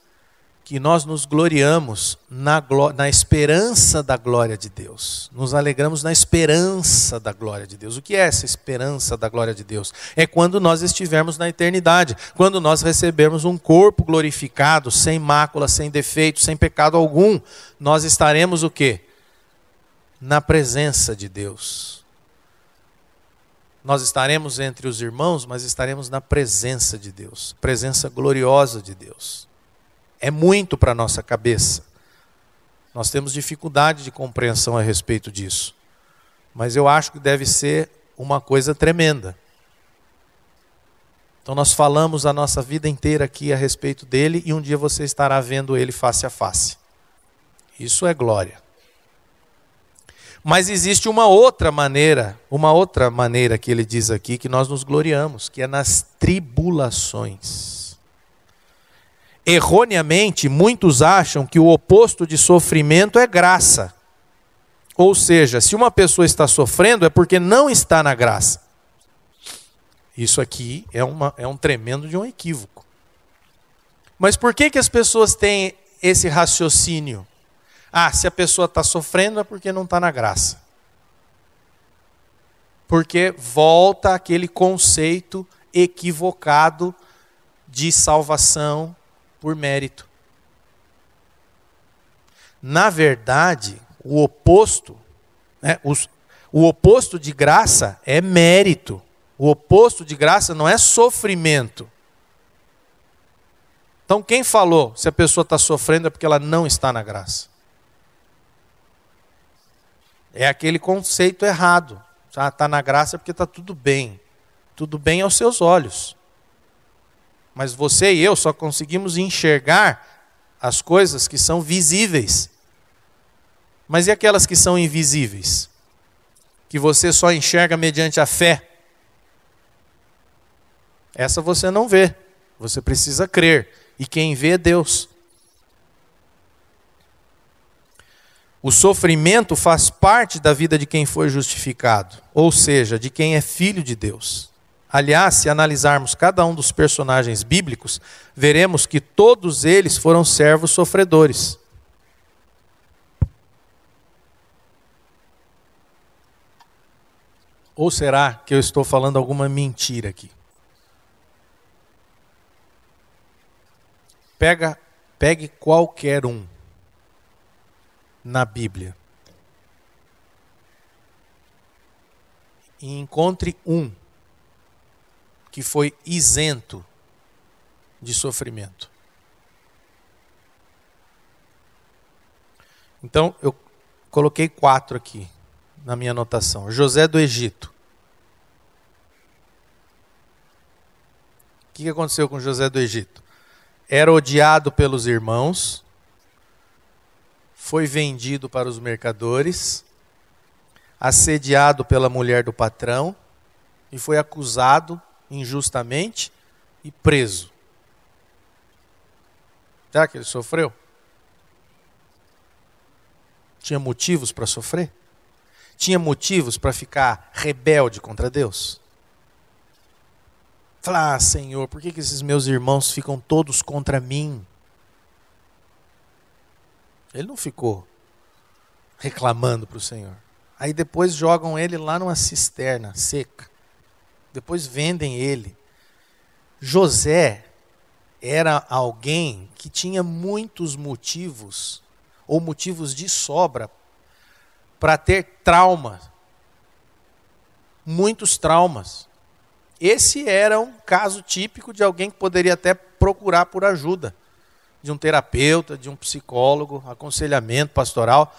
que nós nos gloriamos na esperança da glória de Deus. Nos alegramos na esperança da glória de Deus. O que é essa esperança da glória de Deus? É quando nós estivermos na eternidade, quando nós recebermos um corpo glorificado, sem mácula, sem defeito, sem pecado algum, nós estaremos o quê? Na presença de Deus. Nós estaremos entre os irmãos, mas estaremos na presença de Deus, presença gloriosa de Deus. É muito para a nossa cabeça. Nós temos dificuldade de compreensão a respeito disso. Mas eu acho que deve ser uma coisa tremenda. Então nós falamos a nossa vida inteira aqui a respeito dele e um dia você estará vendo ele face a face. Isso é glória. Mas existe uma outra maneira que ele diz aqui, que nós nos gloriamos, que é nas tribulações. Erroneamente, muitos acham que o oposto de sofrimento é graça. Ou seja, se uma pessoa está sofrendo é porque não está na graça. Isso aqui é um tremendo de um equívoco. Mas por que as pessoas têm esse raciocínio? Se a pessoa está sofrendo é porque não está na graça. Porque volta aquele conceito equivocado de salvação por mérito. Na verdade, o oposto de graça é mérito. O oposto de graça não é sofrimento. Então quem falou se a pessoa está sofrendo é porque ela não está na graça? É aquele conceito errado. Está na graça porque está tudo bem. Tudo bem aos seus olhos. Mas você e eu só conseguimos enxergar as coisas que são visíveis. Mas e aquelas que são invisíveis? Que você só enxerga mediante a fé? Essa você não vê. Você precisa crer. E quem vê é Deus. O sofrimento faz parte da vida de quem foi justificado, ou seja, de quem é filho de Deus. Aliás, se analisarmos cada um dos personagens bíblicos, veremos que todos eles foram servos sofredores. Ou será que eu estou falando alguma mentira aqui? Pegue qualquer um na Bíblia e encontre um que foi isento de sofrimento. Então, eu coloquei 4 aqui na minha anotação. José do Egito. O que aconteceu com José do Egito? Era odiado pelos irmãos, foi vendido para os mercadores, assediado pela mulher do patrão e foi acusado injustamente e preso. Será que ele sofreu? Tinha motivos para sofrer? Tinha motivos para ficar rebelde contra Deus? Falar, Senhor, por que esses meus irmãos ficam todos contra mim? Ele não ficou reclamando para o Senhor. Aí depois jogam ele lá numa cisterna seca. Depois vendem ele. José era alguém que tinha muitos motivos, ou motivos de sobra, para ter trauma. Muitos traumas. Esse era um caso típico de alguém que poderia até procurar por ajuda. De um terapeuta, de um psicólogo, aconselhamento pastoral.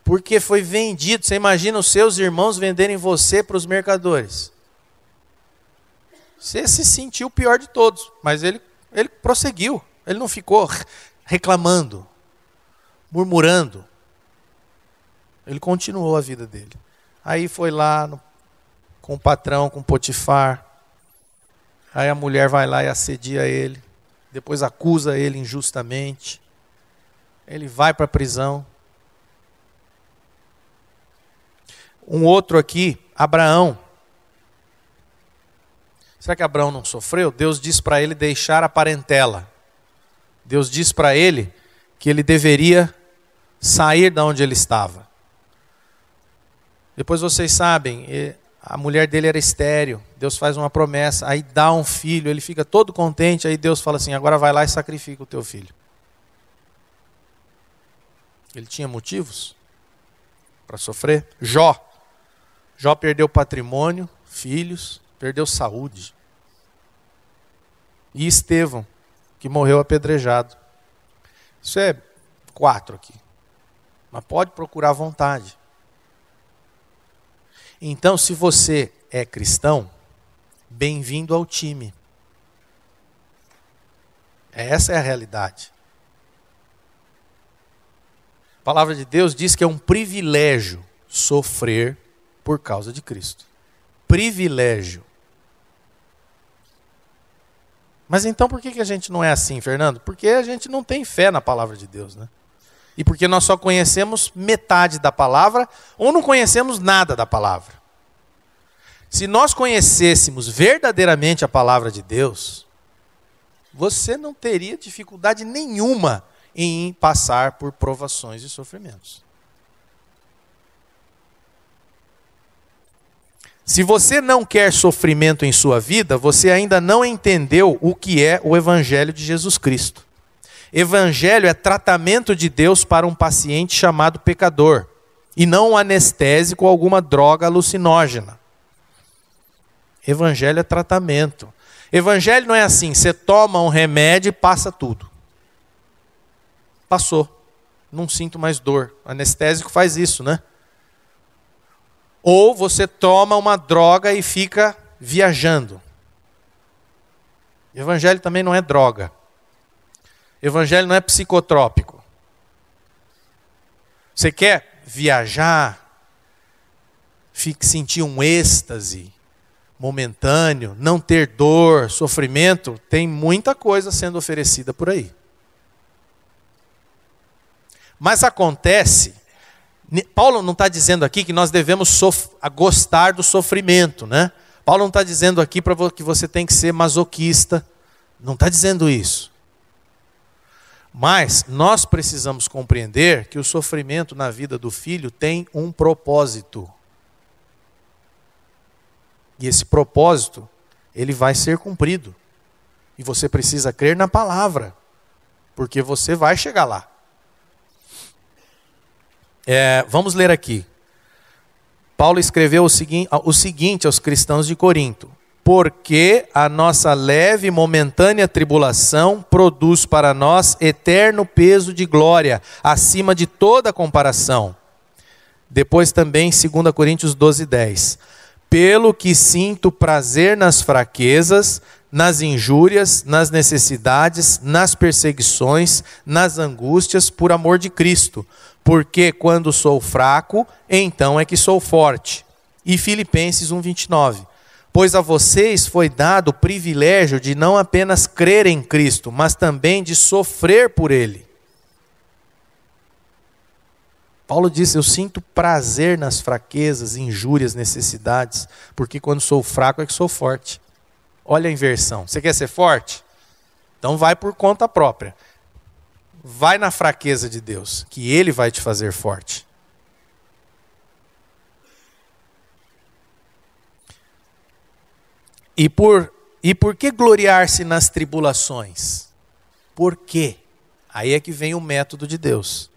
Porque foi vendido. Você imagina os seus irmãos venderem você para os mercadores. Você se sentiu o pior de todos. Mas ele prosseguiu. Ele não ficou reclamando, murmurando. Ele continuou a vida dele. Aí foi lá com o patrão, com Potifar. Aí a mulher vai lá e assedia ele. Depois acusa ele injustamente. Ele vai para a prisão. Um outro aqui, Abraão. Será que Abraão não sofreu? Deus diz para ele deixar a parentela. Deus diz para ele que ele deveria sair de onde ele estava. Depois vocês sabem, a mulher dele era estéril. Deus faz uma promessa, aí dá um filho, ele fica todo contente, aí Deus fala assim, agora vai lá e sacrifica o teu filho. Ele tinha motivos para sofrer? Jó perdeu patrimônio, filhos, perdeu saúde. E Estevão, que morreu apedrejado. Isso é 4 aqui. Mas pode procurar à vontade. Então, se você é cristão, bem-vindo ao time. Essa é a realidade. A palavra de Deus diz que é um privilégio sofrer por causa de Cristo. Privilégio. Mas então por que a gente não é assim, Fernando? Porque a gente não tem fé na palavra de Deus, né? E porque nós só conhecemos metade da palavra ou não conhecemos nada da palavra. Se nós conhecêssemos verdadeiramente a palavra de Deus, você não teria dificuldade nenhuma em passar por provações e sofrimentos. Se você não quer sofrimento em sua vida, você ainda não entendeu o que é o Evangelho de Jesus Cristo. Evangelho é tratamento de Deus para um paciente chamado pecador, e não um anestésico ou alguma droga alucinógena. Evangelho é tratamento. Evangelho não é assim, você toma um remédio e passa tudo. Passou, não sinto mais dor. O anestésico faz isso, né? Ou você toma uma droga e fica viajando. Evangelho também não é droga. Evangelho não é psicotrópico. Você quer viajar, sentir um êxtase momentâneo, não ter dor, sofrimento? Tem muita coisa sendo oferecida por aí. Mas acontece, Paulo não está dizendo aqui que nós devemos gostar do sofrimento, né? Paulo não está dizendo aqui que você tem que ser masoquista. Não está dizendo isso. Mas nós precisamos compreender que o sofrimento na vida do filho tem um propósito. E esse propósito, ele vai ser cumprido. E você precisa crer na palavra, porque você vai chegar lá. Vamos ler aqui. Paulo escreveu o seguinte aos cristãos de Corinto: porque a nossa leve e momentânea tribulação produz para nós eterno peso de glória, acima de toda comparação. Depois também 2 Coríntios 12:10. Pelo que sinto prazer nas fraquezas, nas injúrias, nas necessidades, nas perseguições, nas angústias, por amor de Cristo. Porque quando sou fraco, então é que sou forte. E Filipenses 1:29. Pois a vocês foi dado o privilégio de não apenas crer em Cristo, mas também de sofrer por Ele. Paulo disse: eu sinto prazer nas fraquezas, injúrias, necessidades, porque quando sou fraco é que sou forte. Olha a inversão. Você quer ser forte? Então vai por conta própria. Vai na fraqueza de Deus, que Ele vai te fazer forte. E por que gloriar-se nas tribulações? Por quê? Aí é que vem o método de Deus.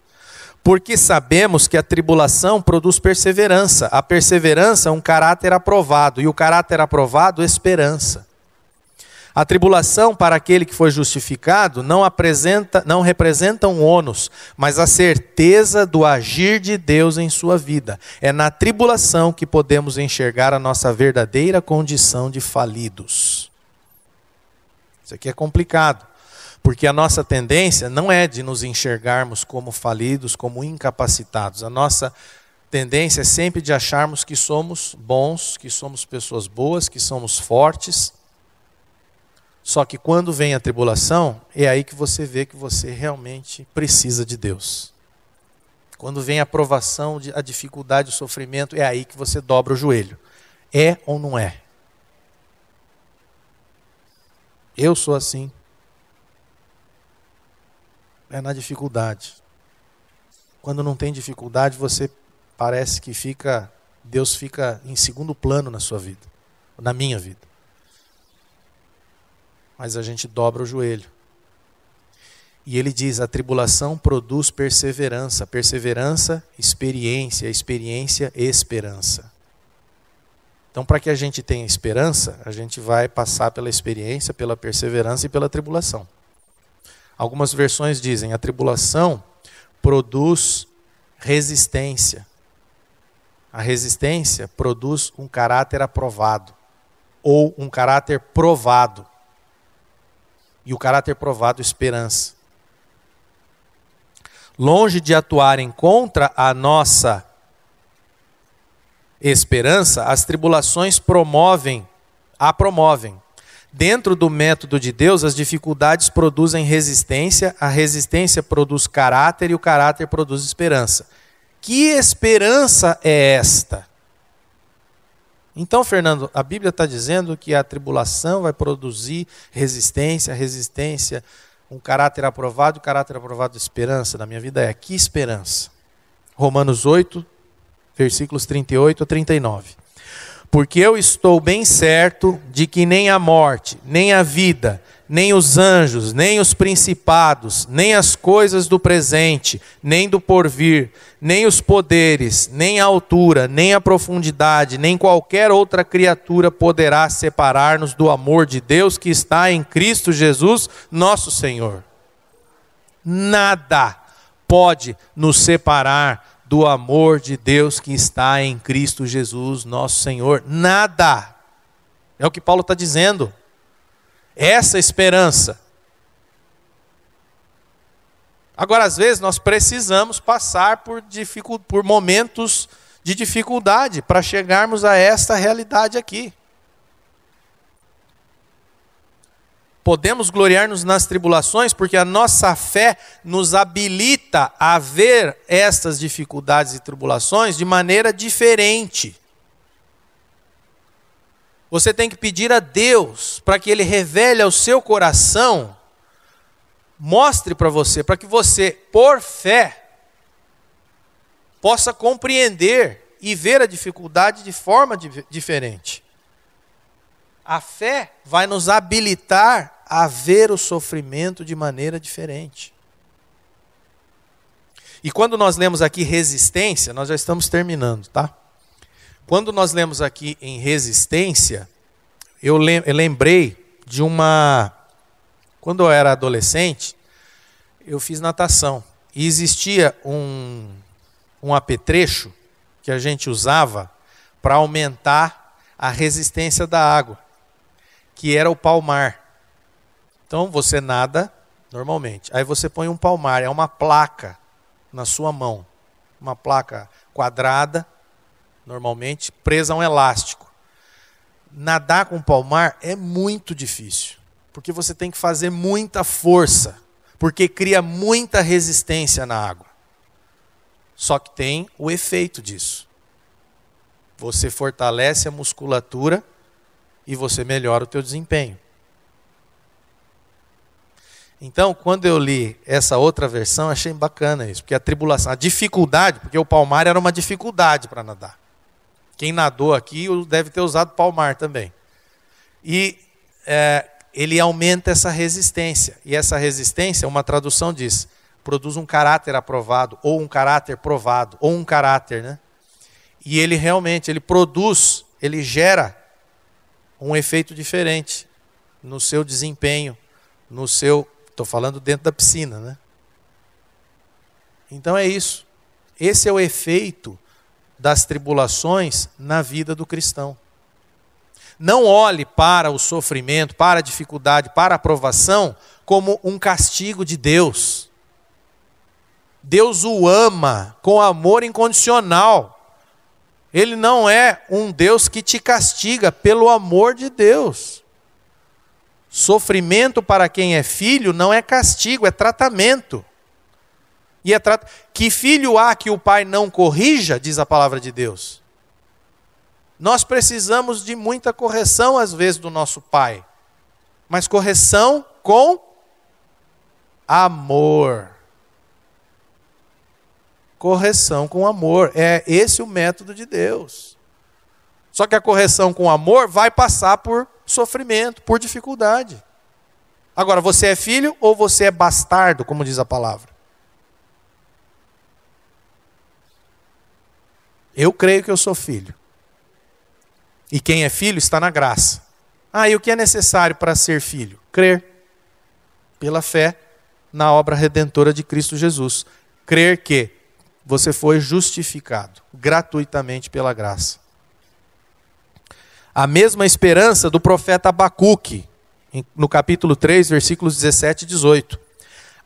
Porque sabemos que a tribulação produz perseverança. A perseverança é um caráter aprovado. E o caráter aprovado, esperança. A tribulação para aquele que foi justificado não representa um ônus, mas a certeza do agir de Deus em sua vida. É na tribulação que podemos enxergar a nossa verdadeira condição de falidos. Isso aqui é complicado, porque a nossa tendência não é de nos enxergarmos como falidos, como incapacitados. A nossa tendência é sempre de acharmos que somos bons, que somos pessoas boas, que somos fortes. Só que quando vem a tribulação, é aí que você vê que você realmente precisa de Deus. Quando vem a provação, a dificuldade, o sofrimento, é aí que você dobra o joelho. É ou não é? Eu sou assim. É na dificuldade. Quando não tem dificuldade, você parece que Deus fica em segundo plano na sua vida, na minha vida. Mas a gente dobra o joelho. E ele diz: a tribulação produz perseverança. Perseverança, experiência. Experiência, esperança. Então, para que a gente tenha esperança, a gente vai passar pela experiência, pela perseverança e pela tribulação. Algumas versões dizem: a tribulação produz resistência. A resistência produz um caráter aprovado. Ou um caráter provado. E o caráter provado, esperança. Longe de atuarem contra a nossa esperança, as tribulações a promovem. Dentro do método de Deus, as dificuldades produzem resistência, a resistência produz caráter e o caráter produz esperança. Que esperança é esta? Então, Fernando, a Bíblia está dizendo que a tribulação vai produzir resistência, um caráter aprovado, de esperança. Na minha vida é que esperança? Romanos 8, versículos 38 a 39. Porque eu estou bem certo de que nem a morte, nem a vida, nem os anjos, nem os principados, nem as coisas do presente, nem do porvir, nem os poderes, nem a altura, nem a profundidade, nem qualquer outra criatura poderá separar-nos do amor de Deus que está em Cristo Jesus, nosso Senhor. Nada pode nos separar do amor de Deus que está em Cristo Jesus, nosso Senhor. Nada. É o que Paulo está dizendo. Essa esperança. Agora, às vezes, nós precisamos passar por momentos de dificuldade para chegarmos a esta realidade aqui. Podemos gloriar-nos nas tribulações porque a nossa fé nos habilita a ver estas dificuldades e tribulações de maneira diferente. Você tem que pedir a Deus para que Ele revele ao seu coração, mostre para você, para que você, por fé, possa compreender e ver a dificuldade de forma diferente. A fé vai nos habilitar a ver o sofrimento de maneira diferente. E quando nós lemos aqui resistência, nós já estamos terminando, tá? Quando nós lemos aqui em resistência, eu lembrei de quando eu era adolescente, eu fiz natação. E existia um apetrecho que a gente usava para aumentar a resistência da água, que era o palmar. Então você nada normalmente, aí você põe um palmar, é uma placa na sua mão, uma placa quadrada, normalmente presa a um elástico. Nadar com palmar é muito difícil, porque você tem que fazer muita força, porque cria muita resistência na água. Só que tem o efeito disso. Você fortalece a musculatura e você melhora o teu desempenho. Então, quando eu li essa outra versão, achei bacana isso, porque a tribulação, a dificuldade, porque o palmar era uma dificuldade para nadar. Quem nadou aqui deve ter usado palmar também. E ele aumenta essa resistência. E essa resistência, uma tradução diz, produz um caráter aprovado, ou um caráter provado, ou um caráter, né? E ele realmente, ele gera um efeito diferente no seu desempenho, estou falando dentro da piscina, né? Então é isso. Esse é o efeito das tribulações na vida do cristão. Não olhe para o sofrimento, para a dificuldade, para a provação, como um castigo de Deus. Deus o ama com amor incondicional. Ele não é um Deus que te castiga, pelo amor de Deus. Sofrimento para quem é filho não é castigo, é tratamento. E que filho há que o pai não corrija, diz a palavra de Deus. Nós precisamos de muita correção às vezes do nosso pai. Mas correção com amor. Correção com amor. É esse o método de Deus. Só que a correção com amor vai passar por sofrimento, por dificuldade. Agora, você é filho ou você é bastardo, como diz a palavra? Eu creio que eu sou filho. E quem é filho está na graça. E o que é necessário para ser filho? Crer. Pela fé na obra redentora de Cristo Jesus. Crer que você foi justificado gratuitamente pela graça. A mesma esperança do profeta Abacuque, no capítulo 3, versículos 17 e 18.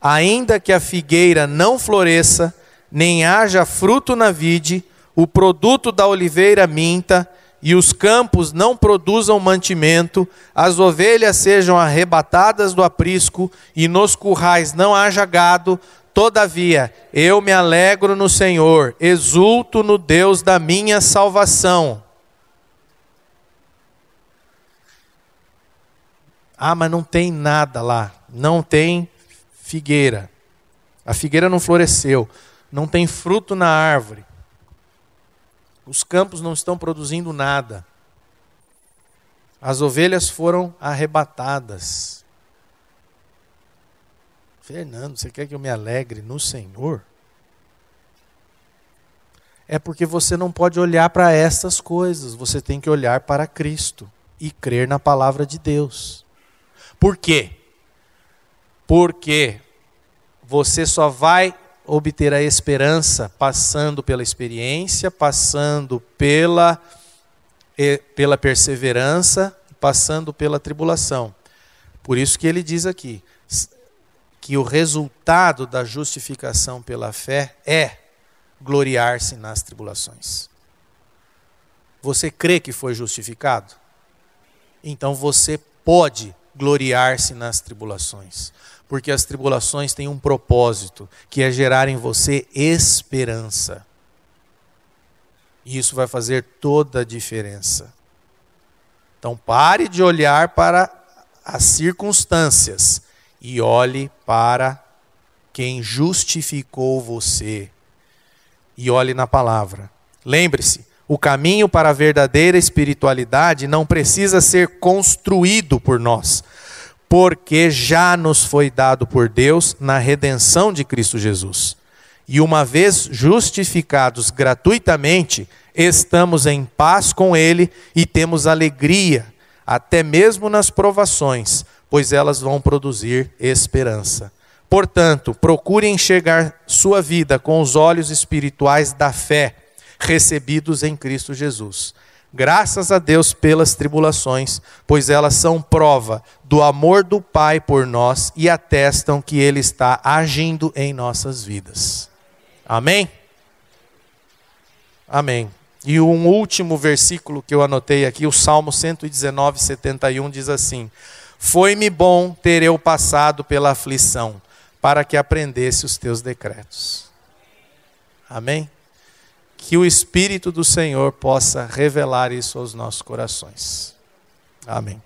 Ainda que a figueira não floresça, nem haja fruto na vide, o produto da oliveira minta, e os campos não produzam mantimento, as ovelhas sejam arrebatadas do aprisco, e nos currais não haja gado, todavia eu me alegro no Senhor, exulto no Deus da minha salvação. Ah, mas não tem nada lá, não tem figueira. A figueira não floresceu, não tem fruto na árvore. Os campos não estão produzindo nada. As ovelhas foram arrebatadas. Fernando, você quer que eu me alegre no Senhor? É porque você não pode olhar para essas coisas. Você tem que olhar para Cristo e crer na palavra de Deus. Por quê? Porque você só vai obter a esperança passando pela experiência, passando pela perseverança, passando pela tribulação. Por isso que ele diz aqui, que o resultado da justificação pela fé é gloriar-se nas tribulações. Você crê que foi justificado? Então você pode gloriar-se nas tribulações. Porque as tribulações têm um propósito, que é gerar em você esperança. E isso vai fazer toda a diferença. Então pare de olhar para as circunstâncias e olhe para quem justificou você. E olhe na palavra. Lembre-se, o caminho para a verdadeira espiritualidade não precisa ser construído por nós, porque já nos foi dado por Deus na redenção de Cristo Jesus. E uma vez justificados gratuitamente, estamos em paz com Ele e temos alegria, até mesmo nas provações, pois elas vão produzir esperança. Portanto, procure enxergar sua vida com os olhos espirituais da fé, recebidos em Cristo Jesus. Graças a Deus pelas tribulações, pois elas são prova do amor do Pai por nós e atestam que Ele está agindo em nossas vidas. Amém? Amém. E um último versículo que eu anotei aqui, o Salmo 119, 71, diz assim: foi-me bom ter eu passado pela aflição, para que aprendesse os teus decretos. Amém? Que o Espírito do Senhor possa revelar isso aos nossos corações. Amém.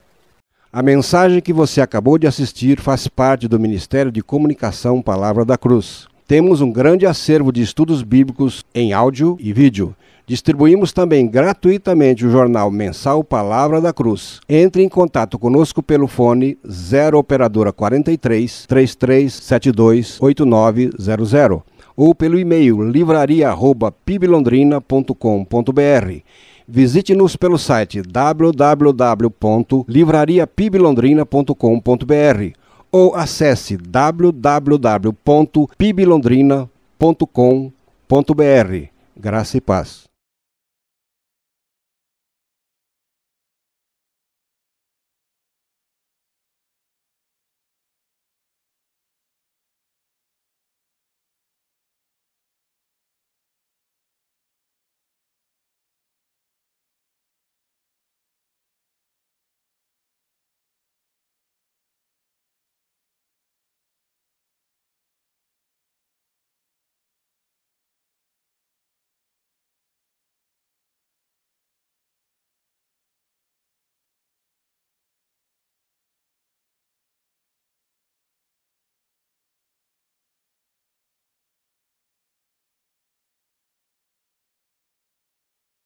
A mensagem que você acabou de assistir faz parte do Ministério de Comunicação Palavra da Cruz. Temos um grande acervo de estudos bíblicos em áudio e vídeo. Distribuímos também gratuitamente o jornal mensal Palavra da Cruz. Entre em contato conosco pelo fone 0 operadora 43 3372 8900 ou pelo e-mail livraria@piblondrina.com.br. Visite-nos pelo site www.livrariapiblondrina.com.br ou acesse www.piblondrina.com.br. Graça e paz.